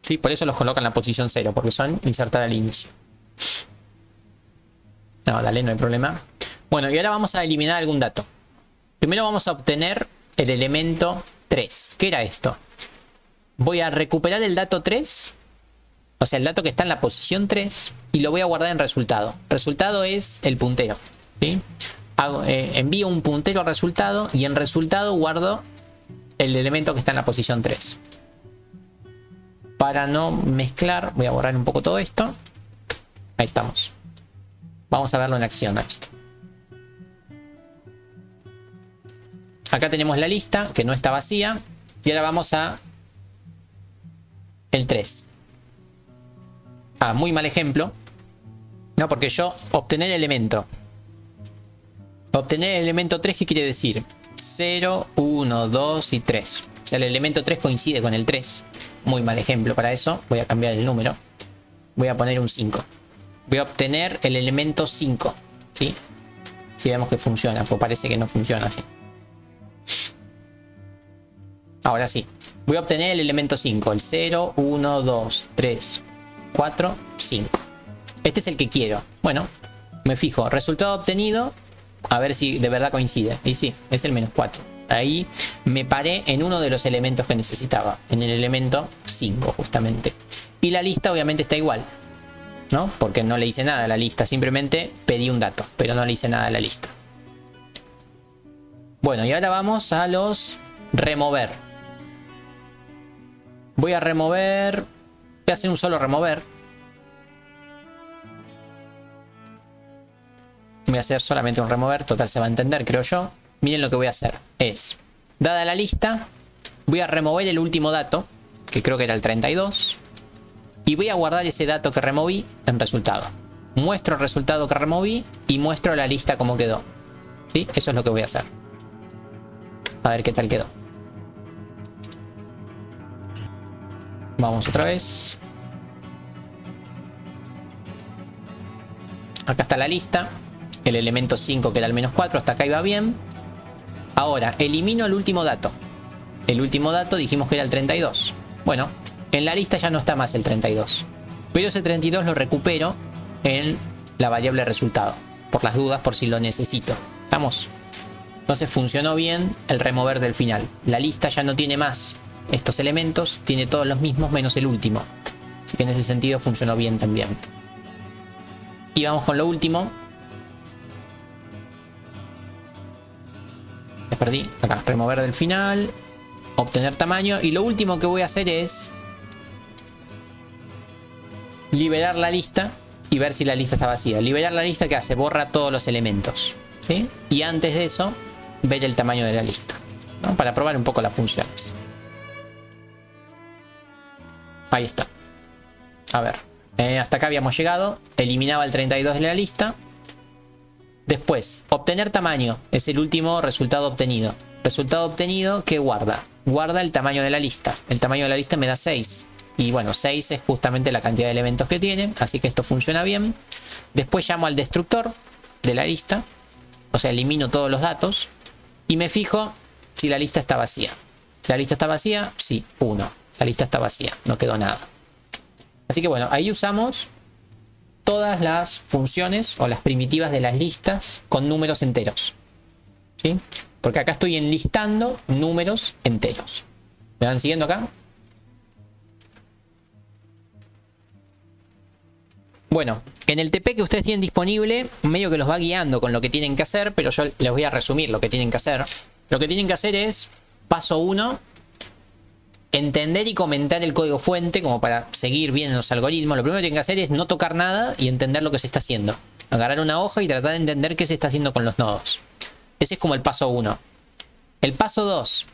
Sí, por eso los colocan en la posición 0, porque son insertar al inicio. No, dale, no hay problema. Bueno, y ahora vamos a eliminar algún dato. Primero vamos a obtener el elemento 3. ¿Qué era esto? Voy a recuperar el dato 3, o sea, el dato que está en la posición 3, y lo voy a guardar en resultado. Resultado es el puntero, ¿sí? Envío un puntero al resultado y en resultado guardo el elemento que está en la posición 3. Para no mezclar, voy a borrar un poco todo esto. Ahí estamos. Vamos a verlo en acción a esto. Acá tenemos la lista, que no está vacía. Y ahora vamos a el 3. Muy mal ejemplo. No, porque yo obtener el elemento. Obtener el elemento 3, ¿qué quiere decir? 0, 1, 2 y 3. O sea, el elemento 3 coincide con el 3. Muy mal ejemplo para eso. Voy a cambiar el número. Voy a poner un 5. Voy a obtener el elemento 5. ¿Sí? Si vemos que funciona, pues parece que no funciona así. Ahora sí. Voy a obtener el elemento 5. El 0, 1, 2, 3, 4, 5. Este es el que quiero. Bueno, me fijo. Resultado obtenido. A ver si de verdad coincide. Y sí, es el -4. Ahí me paré en uno de los elementos que necesitaba. En el elemento 5 justamente. Y la lista obviamente está igual, ¿no? Porque no le hice nada a la lista. Simplemente pedí un dato. Pero no le hice nada a la lista. Bueno, y ahora vamos a los remover. Voy a remover. Voy a hacer un solo remover. Voy a hacer solamente un remover. Total se va a entender, creo yo. Miren lo que voy a hacer. Es, dada la lista, voy a remover el último dato, que creo que era el 32. Y voy a guardar ese dato que removí en resultado. Muestro el resultado que removí y muestro la lista como quedó. ¿Sí? Eso es lo que voy a hacer. A ver qué tal quedó. Vamos otra vez. Acá está la lista. El elemento 5 que era el -4. Hasta acá iba bien. Ahora, elimino el último dato. El último dato dijimos que era el 32. Bueno, en la lista ya no está más el 32. Pero ese 32 lo recupero en la variable resultado. Por las dudas, por si lo necesito. ¿Estamos? Entonces funcionó bien el remover del final. La lista ya no tiene más estos elementos. Tiene todos los mismos menos el último. Así que en ese sentido funcionó bien también. Y vamos con lo último. Perdí. Acá, remover del final. Obtener tamaño. Y lo último que voy a hacer es liberar la lista y ver si la lista está vacía. Liberar la lista, ¿qué hace? Borra todos los elementos, ¿sí? Y antes de eso, ver el tamaño de la lista, ¿no? Para probar un poco las funciones. Ahí está. A ver. Hasta acá habíamos llegado. Eliminaba el 32 de la lista. Después, obtener tamaño es el último resultado obtenido. Resultado obtenido, ¿qué guarda? Guarda el tamaño de la lista. El tamaño de la lista me da 6. Y bueno, 6 es justamente la cantidad de elementos que tiene. Así que esto funciona bien. Después llamo al destructor de la lista. O sea, elimino todos los datos. Y me fijo si la lista está vacía. ¿La lista está vacía? Sí, 1. La lista está vacía, no quedó nada. Así que bueno, ahí usamos todas las funciones o las primitivas de las listas con números enteros, ¿sí? Porque acá estoy enlistando números enteros. ¿Me van siguiendo acá? Bueno, en el TP que ustedes tienen disponible, medio que los va guiando con lo que tienen que hacer, pero yo les voy a resumir lo que tienen que hacer. Lo que tienen que hacer es, paso 1, entender y comentar el código fuente como para seguir bien los algoritmos. Lo primero que tienen que hacer es no tocar nada y entender lo que se está haciendo. Agarrar una hoja y tratar de entender qué se está haciendo con los nodos. Ese es como el paso 1. El paso 2.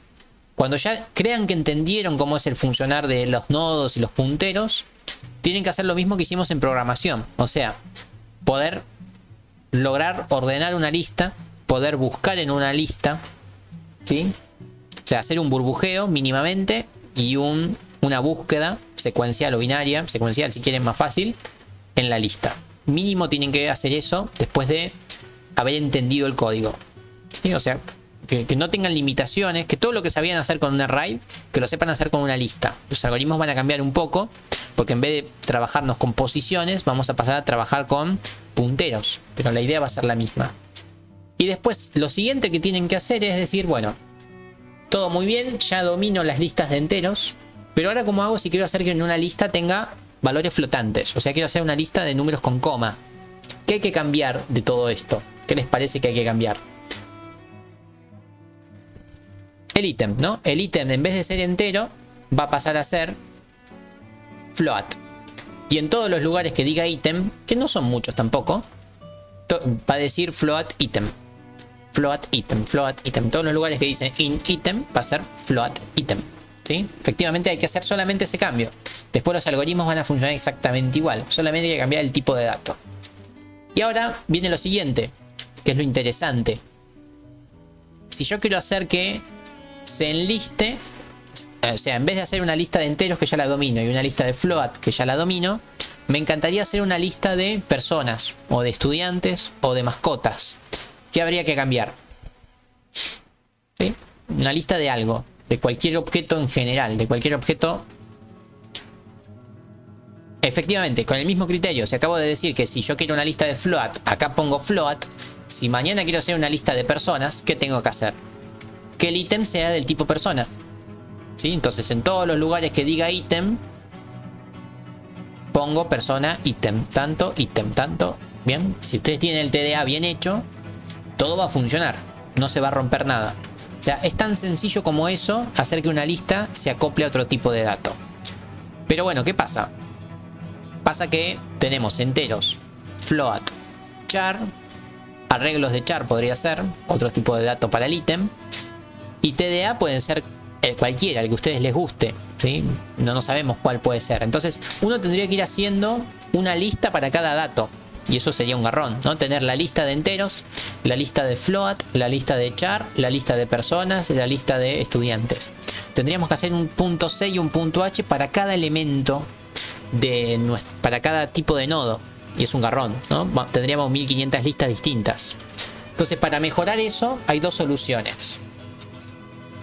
Cuando ya crean que entendieron cómo es el funcionar de los nodos y los punteros, tienen que hacer lo mismo que hicimos en programación. O sea, poder lograr ordenar una lista, poder buscar en una lista, ¿sí? O sea, hacer un burbujeo mínimamente y una búsqueda secuencial o binaria, secuencial si quieren más fácil, en la lista. Mínimo tienen que hacer eso después de haber entendido el código, ¿sí? O sea, que no tengan limitaciones, que todo lo que sabían hacer con un array, que lo sepan hacer con una lista. Los algoritmos van a cambiar un poco, porque en vez de trabajarnos con posiciones, vamos a pasar a trabajar con punteros, pero la idea va a ser la misma. Y después, lo siguiente que tienen que hacer es decir, bueno, todo muy bien, ya domino las listas de enteros, pero ahora ¿cómo hago si quiero hacer que en una lista tenga valores flotantes? O sea, quiero hacer una lista de números con coma. ¿Qué hay que cambiar de todo esto? ¿Qué les parece que hay que cambiar? El ítem, ¿no? El ítem, en vez de ser entero, va a pasar a ser float. Y en todos los lugares que diga ítem, que no son muchos tampoco, va a decir float ítem. Float ítem, float ítem. Todos los lugares que dicen int ítem va a ser float ítem, ¿sí? Efectivamente hay que hacer solamente ese cambio. Después los algoritmos van a funcionar exactamente igual. Solamente hay que cambiar el tipo de dato. Y ahora viene lo siguiente, que es lo interesante. Si yo quiero hacer que se enliste, o sea, en vez de hacer una lista de enteros que ya la domino y una lista de float que ya la domino, me encantaría hacer una lista de personas o de estudiantes o de mascotas. ¿Qué habría que cambiar? ¿Sí? Una lista de algo, de cualquier objeto en general, de cualquier objeto. Efectivamente, con el mismo criterio, si acabo de decir que si yo quiero una lista de float, acá pongo float. Si mañana quiero hacer una lista de personas, ¿qué tengo que hacer? Que el ítem sea del tipo persona, ¿sí? Entonces en todos los lugares que diga ítem, pongo persona ítem, tanto ítem, tanto. Bien, si ustedes tienen el TDA bien hecho, todo va a funcionar, no se va a romper nada. O sea, es tan sencillo como eso, hacer que una lista se acople a otro tipo de dato. Pero bueno, ¿qué pasa? Pasa que tenemos enteros, float, char, arreglos de char podría ser, otro tipo de dato para el ítem. Y TDA pueden ser cualquiera, el que a ustedes les guste, ¿sí? No sabemos cuál puede ser. Entonces uno tendría que ir haciendo una lista para cada dato. Y eso sería un garrón, ¿no? Tener la lista de enteros, la lista de float, la lista de char, la lista de personas, la lista de estudiantes. Tendríamos que hacer un punto C y un punto H para cada elemento, para cada tipo de nodo. Y es un garrón, ¿no? Tendríamos 1500 listas distintas. Entonces, para mejorar eso, hay dos soluciones.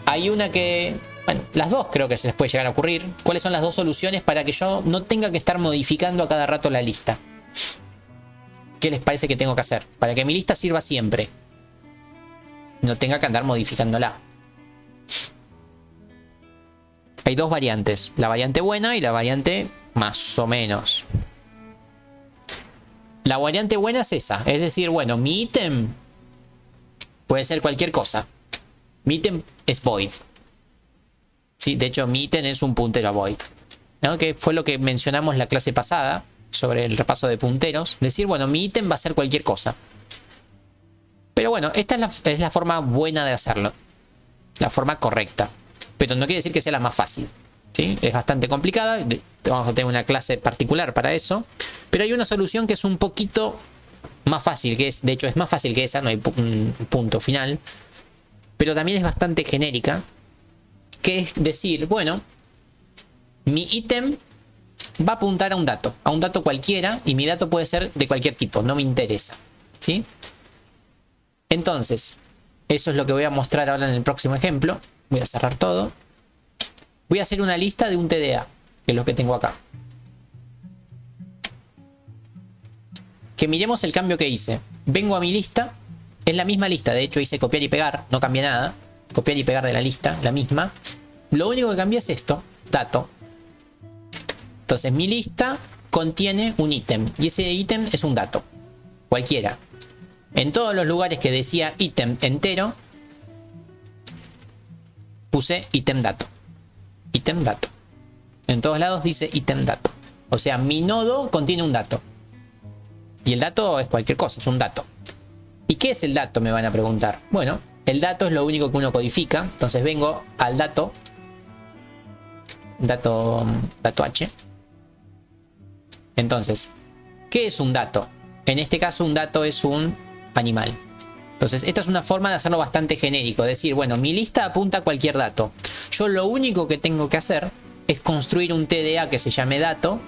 Hay una que, bueno, las dos creo que se les puede llegar a ocurrir. ¿Cuáles son las dos soluciones para que yo no tenga que estar modificando a cada rato la lista? ¿Qué les parece que tengo que hacer? Para que mi lista sirva siempre. No tenga que andar modificándola. Hay dos variantes. La variante buena y la variante más o menos. La variante buena es esa. Es decir, bueno, mi ítem puede ser cualquier cosa. Mi ítem es void. Sí, de hecho mi ítem es un puntero a void, ¿no? Que fue lo que mencionamos la clase pasada sobre el repaso de punteros. Decir, bueno, mi ítem va a ser cualquier cosa. Pero bueno, esta es la forma buena de hacerlo. La forma correcta. Pero no quiere decir que sea la más fácil, ¿sí? Es bastante complicada. Vamos a tener una clase particular para eso. Pero hay una solución que es un poquito más fácil. De hecho, es más fácil que esa. No hay un punto final. Pero también es bastante genérica. Que es decir, bueno, mi ítem va a apuntar a un dato cualquiera, y mi dato puede ser de cualquier tipo, no me interesa, ¿sí? Entonces, eso es lo que voy a mostrar ahora en el próximo ejemplo. Voy a cerrar todo. Voy a hacer una lista de un TDA, que es lo que tengo acá. Que miremos el cambio que hice. Vengo a mi lista, es la misma lista, de hecho hice copiar y pegar, no cambié nada. Copiar y pegar de la lista, la misma. Lo único que cambié es esto, dato. Entonces mi lista contiene un ítem, y ese ítem es un dato, cualquiera. En todos los lugares que decía ítem entero, puse ítem dato. Ítem dato. En todos lados dice ítem dato. O sea, mi nodo contiene un dato. Y el dato es cualquier cosa, es un dato. ¿Y qué es el dato? Me van a preguntar. Bueno, el dato es lo único que uno codifica. Entonces vengo al dato H. Entonces, ¿qué es un dato? En este caso un dato es un animal. Entonces esta es una forma de hacerlo bastante genérico. Decir, bueno, mi lista apunta a cualquier dato. Yo lo único que tengo que hacer es construir un TDA que se llame dato.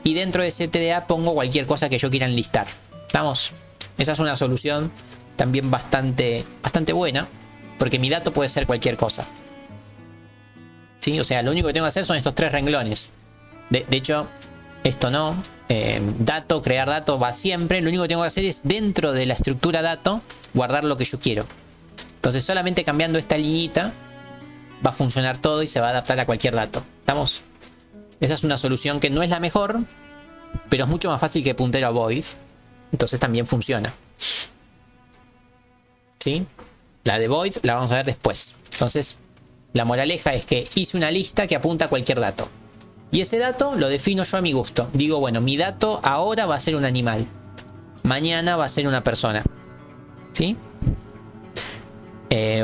Y dentro de ese TDA pongo cualquier cosa que yo quiera enlistar. ¿Vamos? Esa es una solución también bastante buena. Porque mi dato puede ser cualquier cosa. ¿Sí? O sea, lo único que tengo que hacer son estos 3 renglones. De hecho, esto no. Dato, crear dato va siempre. Lo único que tengo que hacer es dentro de la estructura dato guardar lo que yo quiero. Entonces solamente cambiando esta liñita va a funcionar todo y se va a adaptar a cualquier dato. ¿Estamos? Esa es una solución que no es la mejor, pero es mucho más fácil que puntero a void. Entonces también funciona. ¿Sí? La de void la vamos a ver después. Entonces la moraleja es que hice una lista que apunta a cualquier dato. Y ese dato lo defino yo a mi gusto. Digo, bueno, mi dato ahora va a ser un animal. Mañana va a ser una persona. ¿Sí?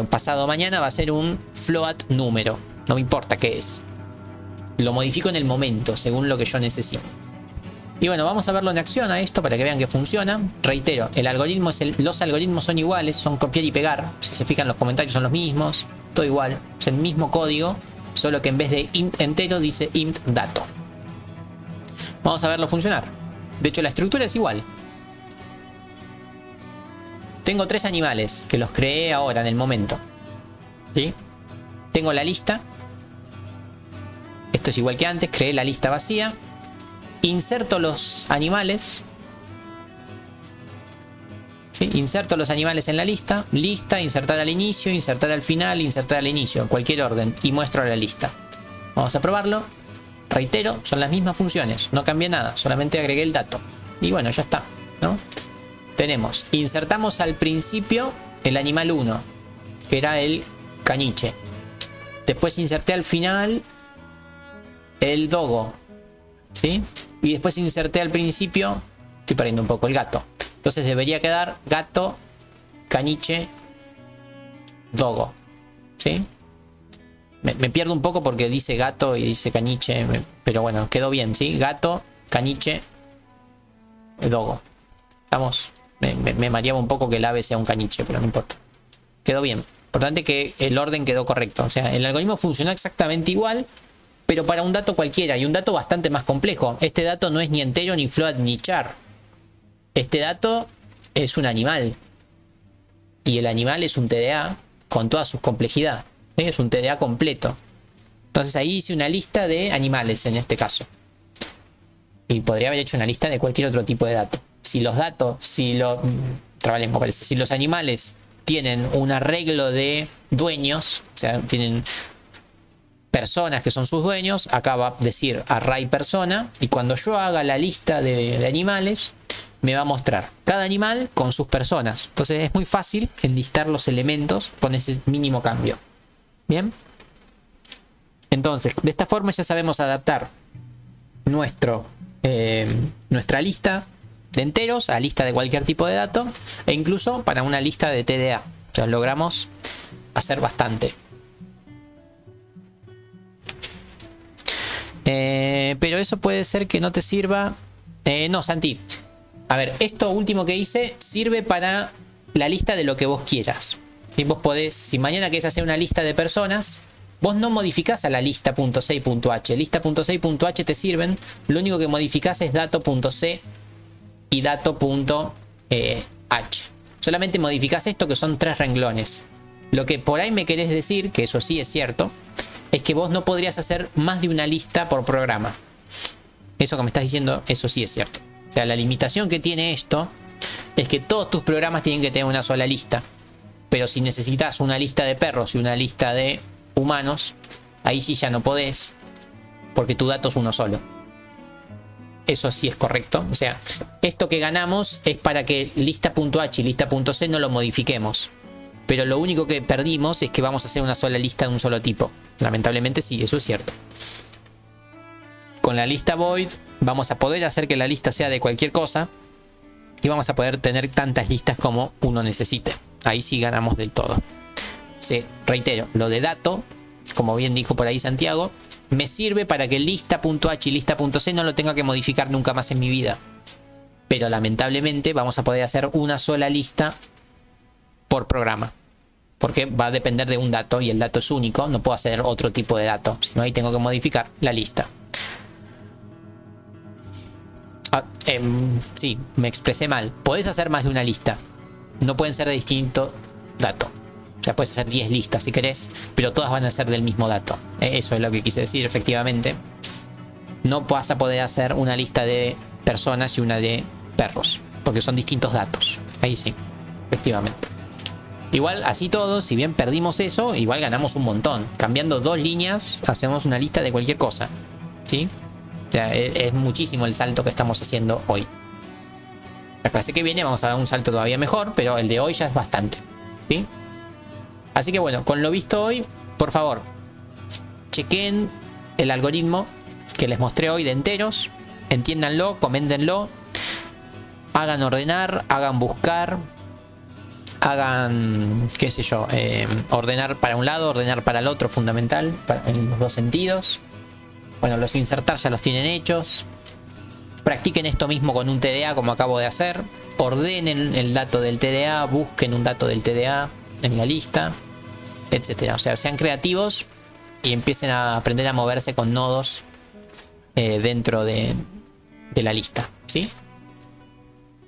Pasado mañana va a ser un float número. No me importa qué es. Lo modifico en el momento, según lo que yo necesito. Y bueno, vamos a verlo en acción a esto para que vean que funciona. Reitero, los algoritmos son iguales, son copiar y pegar. Si se fijan, los comentarios son los mismos. Todo igual, es el mismo código. Solo que en vez de int entero dice int dato. Vamos a verlo funcionar. De hecho, la estructura es igual. Tengo 3 animales que los creé ahora en el momento. ¿Sí? Tengo la lista. Esto es igual que antes. Creé la lista vacía. Inserto los animales. ¿Sí? Inserto los animales en la lista. Lista, insertar al inicio, insertar al final, insertar al inicio. En cualquier orden. Y muestro la lista. Vamos a probarlo. Reitero, son las mismas funciones. No cambié nada. Solamente agregué el dato. Y bueno, ya está, ¿no? Tenemos, insertamos al principio el animal 1, que era el caniche. Después inserté al final el dogo, ¿sí? Y después inserté al principio, estoy perdiendo un poco, el gato. Entonces debería quedar gato, caniche, dogo, ¿sí? Me pierdo un poco porque dice gato y dice caniche, pero bueno, quedó bien, ¿sí? Gato, caniche, dogo. Estamos... Me mareaba un poco que el ave sea un caniche, pero no importa. Quedó bien. Importante que el orden quedó correcto. O sea, el algoritmo funcionó exactamente igual, pero para un dato cualquiera. Y un dato bastante más complejo. Este dato no es ni entero, ni float, ni char. Este dato es un animal. Y el animal es un TDA con toda su complejidad. ¿Sí? Es un TDA completo. Entonces ahí hice una lista de animales en este caso. Y podría haber hecho una lista de cualquier otro tipo de dato. Si los datos, si los animales tienen un arreglo de dueños, o sea, tienen personas que son sus dueños, acá va a decir array persona, y cuando yo haga la lista de animales, me va a mostrar cada animal con sus personas. Entonces es muy fácil enlistar los elementos con ese mínimo cambio. Bien. Entonces, de esta forma ya sabemos adaptar nuestra lista de enteros a lista de cualquier tipo de dato, e incluso para una lista de TDA. O sea, logramos hacer bastante. Pero eso puede ser que no te sirva. No, Santi. A ver, esto último que hice sirve para la lista de lo que vos quieras. Si vos podés, si mañana querés hacer una lista de personas, vos no modificás a la lista.c.h. Lista.c.h te sirven. Lo único que modificás es dato.c y dato.h. Solamente modificás esto, que son 3 renglones. Lo que por ahí me querés decir, que eso sí es cierto, es que vos no podrías hacer más de una lista por programa. Eso que me estás diciendo, eso sí es cierto. O sea, la limitación que tiene esto es que todos tus programas tienen que tener una sola lista. Pero si necesitas una lista de perros y una lista de humanos, ahí sí ya no podés, porque tu dato es uno solo. Eso sí es correcto. O sea, esto que ganamos es para que lista.h y lista.c no lo modifiquemos. Pero lo único que perdimos es que vamos a hacer una sola lista de un solo tipo. Lamentablemente sí, eso es cierto. Con la lista void vamos a poder hacer que la lista sea de cualquier cosa. y vamos a poder tener tantas listas como uno necesite. Ahí sí ganamos del todo. Sí, reitero, lo de dato, como bien dijo por ahí Santiago, me sirve para que lista.h y lista.c no lo tenga que modificar nunca más en mi vida. Pero lamentablemente vamos a poder hacer una sola lista por programa, porque va a depender de un dato y el dato es único, no puedo hacer otro tipo de dato, sino ahí tengo que modificar la lista. Sí, me expresé mal. Podés hacer más de una lista, no pueden ser de distinto dato. O sea, puedes hacer 10 listas si querés, pero todas van a ser del mismo dato. Eso es lo que quise decir, efectivamente. No vas a poder hacer una lista de personas y una de perros, porque son distintos datos. Ahí sí, efectivamente. Igual, así todo, si bien perdimos eso, igual ganamos un montón. Cambiando 2 líneas, hacemos una lista de cualquier cosa. ¿Sí? O sea, es muchísimo el salto que estamos haciendo hoy. La clase que viene vamos a dar un salto todavía mejor, pero el de hoy ya es bastante. ¿Sí? Así que bueno, con lo visto hoy, por favor, chequen el algoritmo que les mostré hoy de enteros, entiéndanlo, coméntenlo, hagan ordenar, hagan buscar, hagan, qué sé yo, ordenar para un lado, ordenar para el otro, fundamental, en los dos sentidos. Bueno, los insertar ya los tienen hechos. Practiquen esto mismo con un TDA como acabo de hacer. Ordenen el dato del TDA, busquen un dato del TDA en la lista, etcétera. O sea, sean creativos y empiecen a aprender a moverse con nodos dentro de la lista, ¿sí?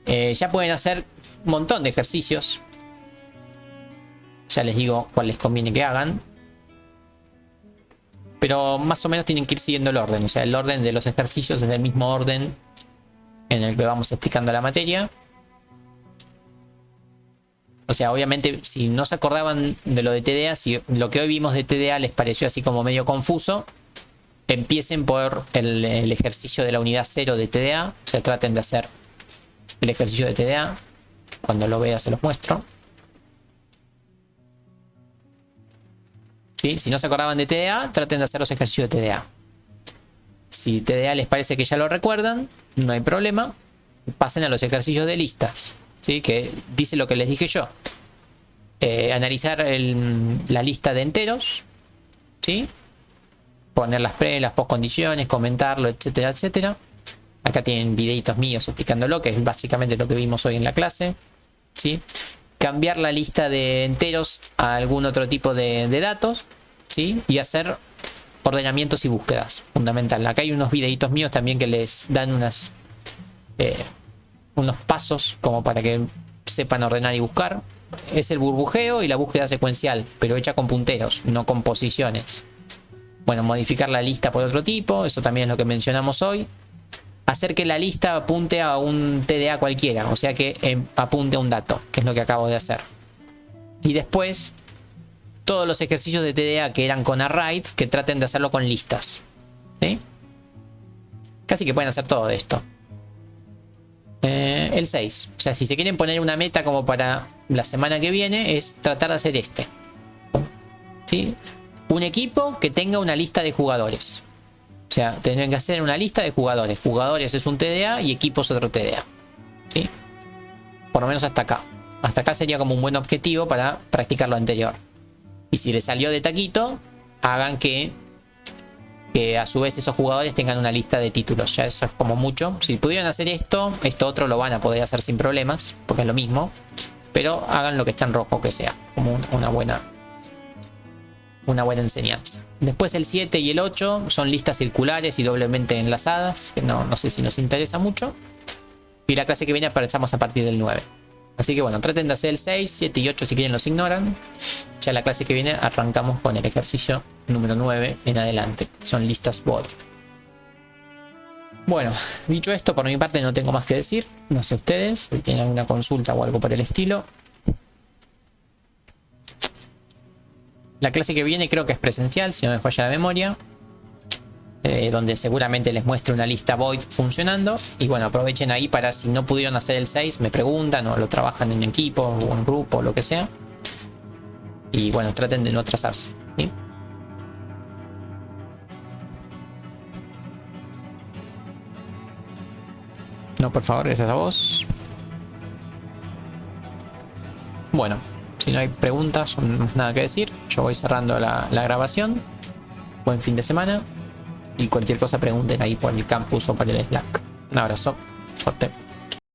Ya pueden hacer un montón de ejercicios. Ya les digo cuál les conviene que hagan. Pero más o menos tienen que ir siguiendo el orden. O sea, el orden de los ejercicios es el mismo orden en el que vamos explicando la materia. O sea, obviamente, si no se acordaban de lo de TDA, si lo que hoy vimos de TDA les pareció así como medio confuso, empiecen por el ejercicio de la unidad 0 de TDA. O sea, traten de hacer el ejercicio de TDA. Cuando lo vea se los muestro. ¿Sí? Si no se acordaban de TDA, traten de hacer los ejercicios de TDA. Si TDA les parece que ya lo recuerdan, no hay problema. Pasen a los ejercicios de listas, ¿sí? Que dice lo que les dije yo. Analizar la lista de enteros, ¿sí? Poner las pre, las postcondiciones, comentarlo, etcétera, etcétera. Acá tienen videitos míos explicándolo, que es básicamente lo que vimos hoy en la clase, ¿sí? Cambiar la lista de enteros a algún otro tipo de datos, ¿sí? Y hacer ordenamientos y búsquedas, fundamental. Acá hay unos videitos míos también que les dan unos pasos como para que sepan ordenar y buscar. Es el burbujeo y la búsqueda secuencial, pero hecha con punteros, no con posiciones. Bueno, modificar la lista por otro tipo, eso también es lo que mencionamos hoy. Hacer que la lista apunte a un TDA cualquiera, o sea que apunte a un dato, que es lo que acabo de hacer. Y después, todos los ejercicios de TDA que eran con arrays, que traten de hacerlo con listas, ¿sí? Casi que pueden hacer todo esto. El 6, o sea, si se quieren poner una meta como para la semana que viene, es tratar de hacer ¿sí? Un equipo que tenga una lista de jugadores. O sea, tendrían que hacer una lista de jugadores. Jugadores es un TDA y equipos otro TDA, ¿sí? Por lo menos hasta acá. Hasta acá sería como un buen objetivo para practicar lo anterior. Y si les salió de taquito, hagan que a su vez esos jugadores tengan una lista de títulos. Ya eso es como mucho. Si pudieran hacer esto otro lo van a poder hacer sin problemas, porque es lo mismo. Pero hagan lo que está en rojo, que sea como una buena enseñanza. Después el 7 y el 8 son listas circulares y doblemente enlazadas, que no sé si nos interesa mucho. Y la clase que viene empezamos a partir del 9. Así que bueno, traten de hacer el 6, 7 y 8 si quieren los ignoran. Ya la clase que viene arrancamos con el ejercicio número 9 en adelante. Son listas body. Bueno, dicho esto, por mi parte no tengo más que decir. No sé ustedes, si tienen alguna consulta o algo por el estilo. La clase que viene creo que es presencial, si no me falla la memoria. Donde seguramente les muestre una lista void funcionando. Y bueno, aprovechen ahí para, si no pudieron hacer el 6, me preguntan o lo trabajan en equipo o en grupo o lo que sea. Y bueno, traten de no atrasarse, ¿sí? No, por favor, gracias a vos. Bueno, si no hay preguntas o más nada que decir, yo voy cerrando la grabación. Buen fin de semana. Y cualquier cosa pregunten ahí por el campus o por el Slack. Un abrazo. Fuerte.